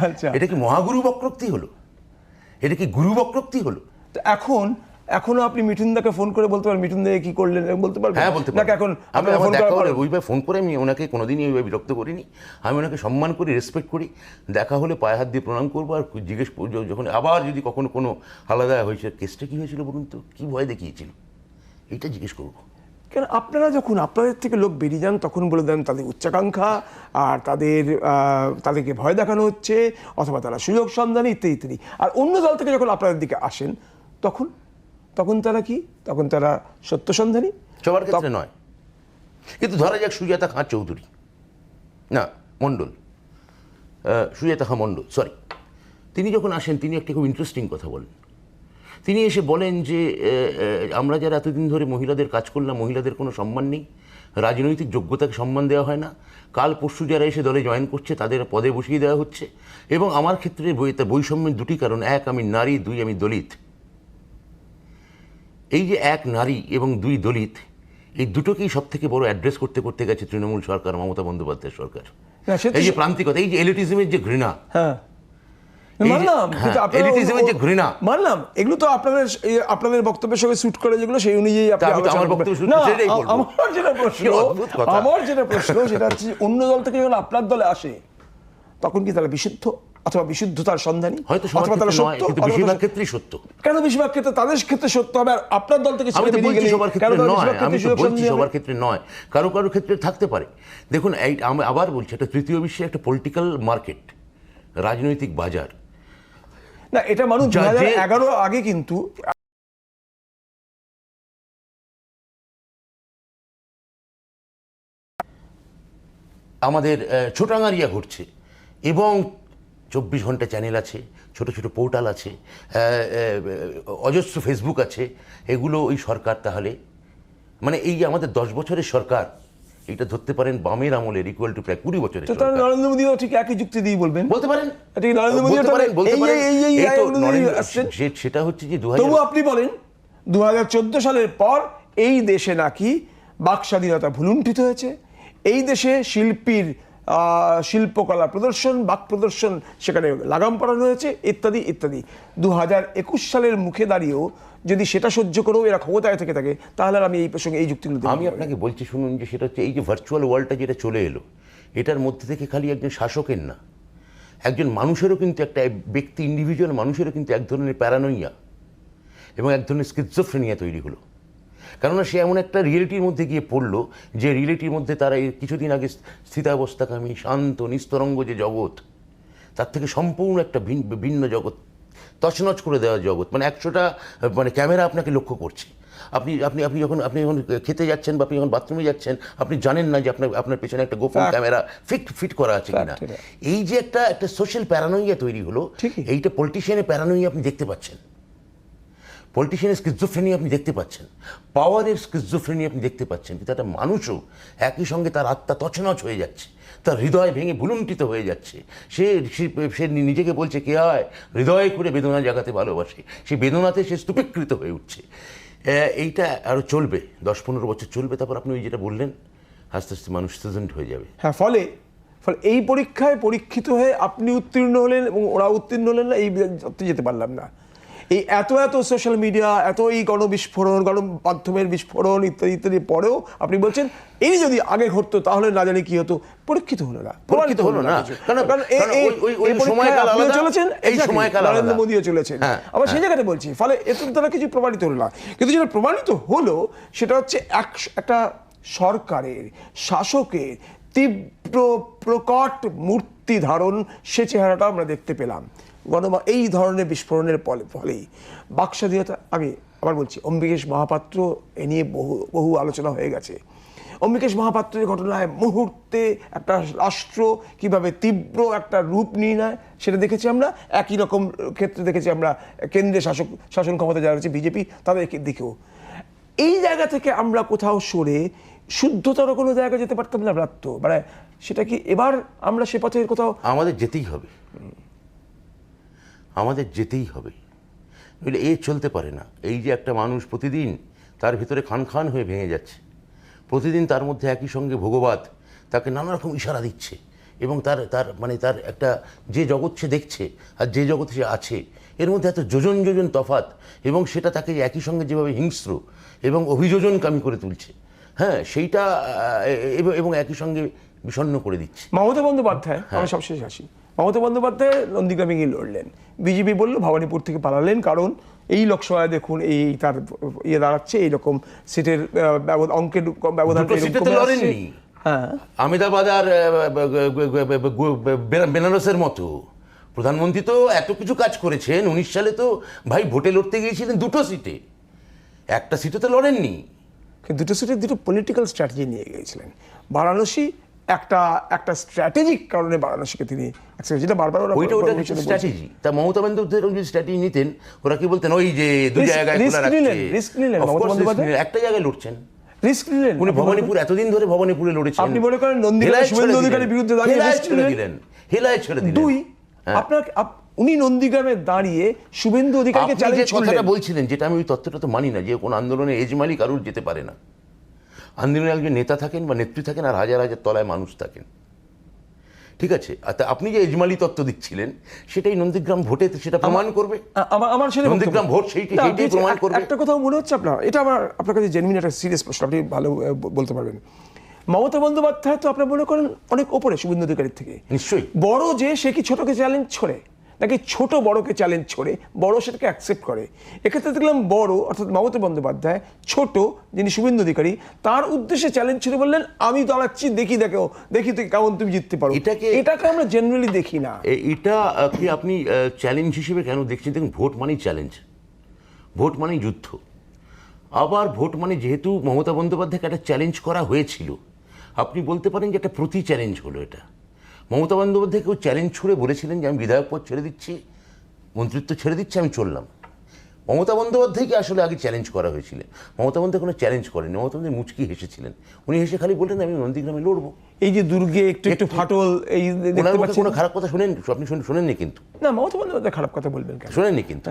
আচ্ছা, এটা কি মহাগুরু বক্রোক্তি হলো? এটা কি গুরু বক্রোক্তি হলো? এখনো আপনি মিঠুনদাকে ফোন করে বলতে পারেন, মিঠুন দা কি করলেন বলতে পারবেন? হ্যাঁ, বলতে পারবেন। এখন ওইভাবে ফোন করে আমি ওনাকে কোনোদিনই ওইভাবে বিরক্ত করিনি। আমি ওনাকে সম্মান করি, রেসপেক্ট করি। দেখা হলে পায়ে হাত দিয়ে প্রণাম করবো, আর জিজ্ঞেস যখন আবার যদি কখনো কোনো আলাদা হয়েছে, কেসটা কী হয়েছিল বলুন তো, কী ভয় দেখিয়েছিল, এইটা জিজ্ঞেস করবো। কেন আপনারা যখন আপনাদের থেকে লোক বেরিয়ে যান তখন বলে দেন তাদের উচ্চাকাঙ্ক্ষা আর তাদেরকে ভয় দেখানো হচ্ছে, অথবা তারা সুযোগ সন্ধানী ইত্যাদি ইত্যাদি। আর অন্য দল থেকে যখন আপনাদের দিকে আসেন তখন তারা কি? তখন তারা সত্য সন্ধানী। সবার ক্ষেত্রে নয়, কিন্তু ধরা যাক সুজাতা খাঁ চৌধুরী, না মণ্ডল, সুজাতা খাঁ মণ্ডল, সরি, তিনি যখন আসেন তিনি একটা খুব ইন্টারেস্টিং কথা বলেন। তিনি এসে বলেন যে আমরা যারা এতদিন ধরে মহিলাদের কাজ করলাম, মহিলাদের কোনো সম্মান নেই, রাজনৈতিক যোগ্যতাকে সম্মান দেওয়া হয় না, কাল পরশু যারা এসে দলে জয়েন করছে তাদের পদে বসিয়ে দেওয়া হচ্ছে, এবং আমার ক্ষেত্রে বৈষম্যের দুটি কারণ, এক আমি নারী, দুই আমি দলিত। এই যে এক নারী এবং দুই দলিত, এই দুটোকেই সব থেকে বড় অ্যাড্রেস করতে গেছে তৃণমূল সরকার, মমতা বন্দ্যোপাধ্যায়ের সরকার। এই যে প্রান্তিকতা, এই যে এলিটিজমের যে ঘৃণা, মানলাম, এগুলো তো আপনাদের বক্তব্যের সঙ্গে স্যুট করে, যেগুলো সেই অনুযায়ী আমার যেটা প্রশ্ন সেটা হচ্ছে, অন্য দল থেকে যখন আপনার দলে আসে তখন কি তারা বিশুদ্ধ অথবা বিশুদ্ধতার সন্ধানী? হয়তো বেশিরভাগ ক্ষেত্রেই সত্য। কেন বেশিরভাগ ক্ষেত্রে তাদের ক্ষেত্রে সত্য হবে, আর আপনার দল থেকে সবার ক্ষেত্রে নয়, কারো ক্ষেত্রে থাকতে পারে। দেখুন, আমি আবার বলছি, একটা তৃতীয় বিশ্বের একটা পলিটিক্যাল মার্কেট, রাজনৈতিক বাজার, না এটা মানুষ 2011 আগে কিন্তু আমাদের ছোটাঙারিয়া ঘটছে, এবং 24 ঘন্টা চ্যানেল আছে, ছোট ছোট পোর্টাল আছে, অজস্র ফেসবুক আছে, এগুলো ওই সরকার তাহলে, মানে এই যে আমাদের 10 বছরের সরকার, এটা ধরতে পারেন বামের আমলের ইকুয়াল টু প্রায় 20 বছরের সরকার। নরেন্দ্র মোদীও ঠিক একই যুক্তি দিয়ে বলতে পারেন, সেটা হচ্ছে যে তবু আপনি বলেন 2014 সালের পর এই দেশে নাকি বাক স্বাধীনতা ভুলুণ্ঠিত হয়েছে, এই দেশে শিল্পীর শিল্পকলা প্রদর্শন, বাক প্রদর্শন সেখানে লাগাম পড়ানো হয়েছে, ইত্যাদি ইত্যাদি। 2021 সালের মুখে দাঁড়িয়েও যদি সেটা সহ্য করেও এরা ক্ষমতায় থেকে থাকে, তাহলে আমি এই প্রসঙ্গে এই যুক্তিগুলো আমি আপনাকে বলছি শুনুন, যে সেটা হচ্ছে এই যে ভার্চুয়াল ওয়ার্ল্ডটা যেটা চলে এলো, এটার মধ্যে থেকে খালি একজন শাসকের না, একজন মানুষেরও কিন্তু একটা ব্যক্তি ইন্ডিভিজুয়াল মানুষেরও কিন্তু এক ধরনের প্যারানোইয়া এবং এক ধরনের স্কিজোফ্রেনিয়া তৈরি হলো। কেননা সে এমন একটা রিয়েলিটির মধ্যে গিয়ে পড়লো যে রিয়েলিটির মধ্যে তারা এই কিছুদিন আগে স্থিতাবস্থাকামী শান্ত নিস্তরঙ্গ যে জগৎ, তার থেকে সম্পূর্ণ একটা ভিন্ন জগৎ, তছনছ করে দেওয়া জগৎ, মানে 100টা মানে ক্যামেরা আপনাকে লক্ষ্য করছে। আপনি আপনি আপনি যখন খেতে যাচ্ছেন বা আপনি যখন বাথরুমে যাচ্ছেন, আপনি জানেন না যে আপনার পেছনে একটা গোপন ক্যামেরা ফিট করা আছে কিনা। এই যে একটা সোশ্যাল প্যারানোইয়া তৈরি হলো, এইটা পলিটিশিয়ানের প্যারানোইয়া আপনি দেখতে পাচ্ছেন, পলিটিশিয়ানের স্কিজোফ্রেনিয়া আপনি দেখতে পাচ্ছেন, পাওয়ারের স্কিজোফ্রেনিয়া আপনি দেখতে পাচ্ছেন। কিন্তু একটা মানুষও একই সঙ্গে তার আত্মা তছনছ হয়ে যাচ্ছে, তার হৃদয় ভেঙে ভুলুণ্ঠিত হয়ে যাচ্ছে। সে নিজেকে বলছে কে হয় হৃদয় করে বেদনা জাগাতে ভালোবাসে, সেই বেদনাতে সে স্তূপীকৃত হয়ে উঠছে। এইটা আরও চলবে, 10-15 বছর চলবে। তারপর আপনি ওই যেটা বললেন, আস্তে আস্তে মানুষ স্টুডেন্ট হয়ে যাবে। হ্যাঁ, ফলে এই পরীক্ষায় পরীক্ষিত হয়ে আপনি উত্তীর্ণ হলেন এবং ওরা উত্তীর্ণ হলেন না, এই যেতে পারলাম না। এই এত সোশ্যাল মিডিয়া, এত এই গণবিস্ফোরণ, গণমাধ্যমের বিস্ফোরণ ইত্যাদি ইত্যাদি পরেও আপনি বলছেন এই যদি আগে ঘটতো তাহলে না জানি কি হতো। পরীক্ষিত হলো না, পরীক্ষিত হলো না, কারণ ওই সময়কাল আলাদা, চলেছেন, এই সময়কাল নরেন্দ্র মোদিও চলেছেন। আবার সেই জায়গাতে বলছি, ফলে এত দ্বারা কিছু প্রমাণিত হলো না। কিন্তু যেটা প্রমাণিত হলো সেটা হচ্ছে একটা সরকারের, শাসকের তীব্র প্রকট মূর্তি ধারণ, সে চেহারাটা আমরা দেখতে পেলাম এই ধরনের বিস্ফোরণের ফলেই। বাকস্বাধীনতা, আমি আবার বলছি, অম্বিকেশ মহাপাত্র এ নিয়ে বহু আলোচনা হয়ে গেছে। অম্বিকেশ মহাপাত্রের ঘটনায় মুহূর্তে একটা রাষ্ট্র কিভাবে তীব্র একটা রূপ নিয়ে নেয় সেটা দেখেছি আমরা। একই রকম ক্ষেত্রে দেখেছি আমরা কেন্দ্রে শাসন ক্ষমতা যারা রয়েছে বিজেপি, তাদের দিকেও। এই জায়গা থেকে আমরা কোথাও সরে শুদ্ধতর কোনো জায়গায় যেতে পারতাম না ব্রাত্য, মানে সেটা কি এবার আমরা সে পথে কোথাও আমাদের যেতেই হবে, আমাদের যেতেই হবে, নইলে চলতে পারে না। এই যে একটা মানুষ প্রতিদিন তার ভিতরে খান হয়ে ভেঙে যাচ্ছে, প্রতিদিন তার মধ্যে একই সঙ্গে ভোগবাদ তাকে নানা রকম ইশারা দিচ্ছে, এবং তার একটা যে জগৎ সে দেখছে আর যে জগৎ সে আছে এর মধ্যে এত যোজন তফাৎ, এবং সেটা তাকে একই সঙ্গে যেভাবে হিংস্র এবং অভিযোজনকামী করে তুলছে, হ্যাঁ, সেইটা এবং একই সঙ্গে বিষণ্ণ করে দিচ্ছে। মমতা বন্দ্যোপাধ্যায়, আমি সবশেষে আসি, মমতা বন্দ্যোপাধ্যায় নন্দীগ্রামে গিয়ে লড়লেন, বিজেপি বলল ভবানীপুর থেকে পালালেন, কারণ এই লোকসভায় দেখুন এই তার দাঁড়াচ্ছে এইরকম সিটের অঙ্কের ব্যবধান। হ্যাঁ, আহমেদাবাদ আর বেনারসের মতো প্রধানমন্ত্রী তো এত কিছু কাজ করেছেন। 19 সালে তো ভাই ভোটে লড়তে গিয়েছিলেন 2টো সিটে, একটা সিটে তো লড়েননি। কিন্তু 2টো সিটে 2টো পলিটিক্যাল স্ট্র্যাটেজি নিয়ে গিয়েছিলেন। বারাণসী একটা স্ট্র্যাটেজিক কারণে বারাণসীকে তিনি, যেটা বারবার ওইটা স্ট্র্যাটেজি। তা মমতা বন্দ্যোপাধ্যায় যদি স্ট্র্যাটেজি নিতেন, ওরা কি বলতেন ওই যে দুই জায়গায় রিস্ক নিলেন, একটা জায়গায় লড়ছেন, রিস্ক নিলেন। উনি ভবানীপুর এতদিন ধরে ভবানীপুরে লড়েছেন, আপনি মনে করেন নন্দীগ্রামে শুভেন্দু অধিকারীর বিরুদ্ধে দাঁড়িয়ে হেলায় ছেড়ে দিলেন। দুই, উনি নন্দীগ্রামে দাঁড়িয়ে শুভেন্দু অধিকারীকে চ্যালেঞ্জ করলেন। কথাটা বলছিলেন, যেটা আমি ওই তত্ত্বটা তো মানি না, যে কোন আন্দোলনে এজমালি কারুর যেতে পারে না। আন্দোলনে একজন নেতা থাকেন বা নেত্রী থাকেন, আর হাজার হাজার তলায় মানুষ থাকেন, ঠিক আছে? আপনি যে এজমালি তত্ত্ব দিচ্ছিলেন সেটাই নন্দীগ্রাম ভোটে সেটা প্রমাণ করবে। আমার সেটা নন্দীগ্রাম ভোট সেইটাই প্রমাণ করবে। একটা কথা মনে হচ্ছে আপনার, এটা আপনার কাছে জেনুইন একটা সিরিয়াস প্রশ্ন, আপনি ভালো বলতে পারবেন। মমতা বন্দ্যোপাধ্যায় তো আপনার মনে করেন অনেক ওপরে শুভেন্দু অধিকারীর থেকে, নিশ্চয়ই। বড় যে সে কি ছোটকে চ্যালেঞ্জ ছড়ে, নাকি ছোট বড়কে চ্যালেঞ্জ ছড়ে, বড় সেটাকে অ্যাকসেপ্ট করে? এক্ষেত্রে দেখলাম বড় অর্থাৎ মমতা বন্দ্যোপাধ্যায় ছোট যিনি শুভেন্দু অধিকারী তার উদ্দেশ্যে চ্যালেঞ্জ ছড়ে বললেন আমি দাঁড়াচ্ছি, দেখি তুই কেমন তুমি জিততে পারো। এটাকে আমরা জেনারেলি দেখি না। এটা কি আপনি চ্যালেঞ্জ হিসেবে কেন দেখছেন? দেখুন, ভোট মানেই চ্যালেঞ্জ, ভোট মানেই যুদ্ধ। আবার ভোট মানে যেহেতু মমতা বন্দ্যোপাধ্যায়কে একটা চ্যালেঞ্জ করা হয়েছিল, আপনি বলতে পারেন যে একটা প্রতি চ্যালেঞ্জ হলো এটা। মমতা বন্দ্যোপাধ্যায় কেউ চ্যালেঞ্জ ছুড়ে বলেছিলেন যে আমি বিধায়ক পদ ছেড়ে দিচ্ছি, মন্ত্রিত্ব ছেড়ে দিচ্ছি, আমি চললাম। মমতা বন্দ্যোপাধ্যায়কে আসলে আগে চ্যালেঞ্জ করা হয়েছিল। মমতা বন্দ্যোপাধ্যায় কোনো চ্যালেঞ্জ করেনি, মমতা বন্দ্যোপাধ্যায় মুচকি হেসেছিলেন। উনি হেসে খালি বললেন আমি নন্দীগ্রামে লড়বো। এই যে দুর্গে একটু ফাটল, এই কোনো খারাপ কথা শুনেন? আপনি শোনেননি কিন্তু। না, মমতা বন্দ্যোপাধ্যায় খারাপ কথা বলবেন কেন? শোনেননি কিন্তু।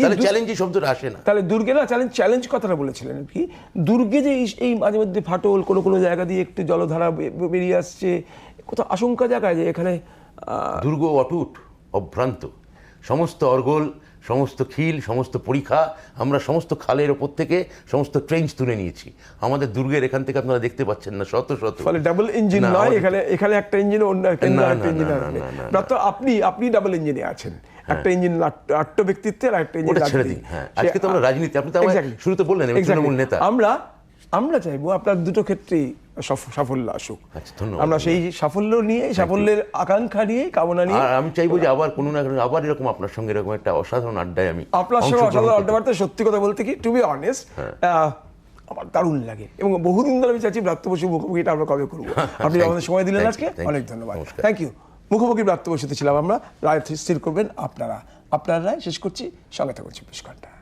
তাহলে চ্যালেঞ্জ শব্দটা আসে না। তাহলে দুর্গে না চ্যালেঞ্জ কথাটা বলেছিলেন কি, দুর্গে যে এই মাঝে মধ্যে ফাটল, কোনো জায়গা দিয়ে একটু জলধারা বেরিয়ে আসছে, কোথাও আশঙ্কা জায়গায় যে এখানে দুর্গ অটুট, অভ্রান্ত, সমস্ত অর্গল সমস্ত খিল, সমস্ত পরীক্ষা, আমরা সমস্ত খালের ওপর থেকে সমস্ত ট্রেঞ্চ তুলে নিয়েছি। আমাদের দুর্গের এখান থেকে আপনারা দেখতে পাচ্ছেন না, শত শত। ফলে ডাবল ইঞ্জিন না, নয়, আমাদের- এখানে এখানে একটা ইঞ্জিন, অন্য একটা না, ইঞ্জিন না, আসবে। না, না, না। ব্রাত্য, আপনি ডাবল ইঞ্জিনে আছেন, একটা ইঞ্জিন আট্ট ব্যক্তিত্বের, আর একটা ইঞ্জিন ওটা ছেড়ে দিন। হ্যাঁ, আজকে তো আমরা রাজনীতি, আপনি তো আমায় শুরুতে বললেন আমি তৃণমূল নেতা। আমরা চাইবো আপনার দুটো ক্ষেত্রেই সাফল্য আসুক। আচ্ছা, ধন্যবাদ। আমরা সেই সাফল্য নিয়ে, সাফল্যের আকাঙ্ক্ষা নিয়ে, কামনা নিয়ে, আর আমি চাইবো যে আবার কোনো না কোনো, আবার এরকম আপনার সঙ্গে এরকম একটা অসাধারণ আড্ডায় আমি আপনার সঙ্গে অংশগ্রহণ অসাধারণ করতে আড্ডা মারতে, সত্যি কথা বলতে কি, টু বি অনেস্ট, আমার দারুণ লাগে। এবং বহুদিন ধরে আমি চাচ্ছি ব্রাত্য বসু মুখোমুখিটা আমরা কবে করবো। আপনি আমাদের সময় দিলেন আজকে, অনেক ধন্যবাদ, থ্যাংক ইউ। মুখোমুখি ব্রাত্য বসুতে ছিলাম আমরা। রায় স্থির করবেন আপনারা, আপনার রায় শেষ করছি। সঙ্গে থাকুন 24 ঘন্টা।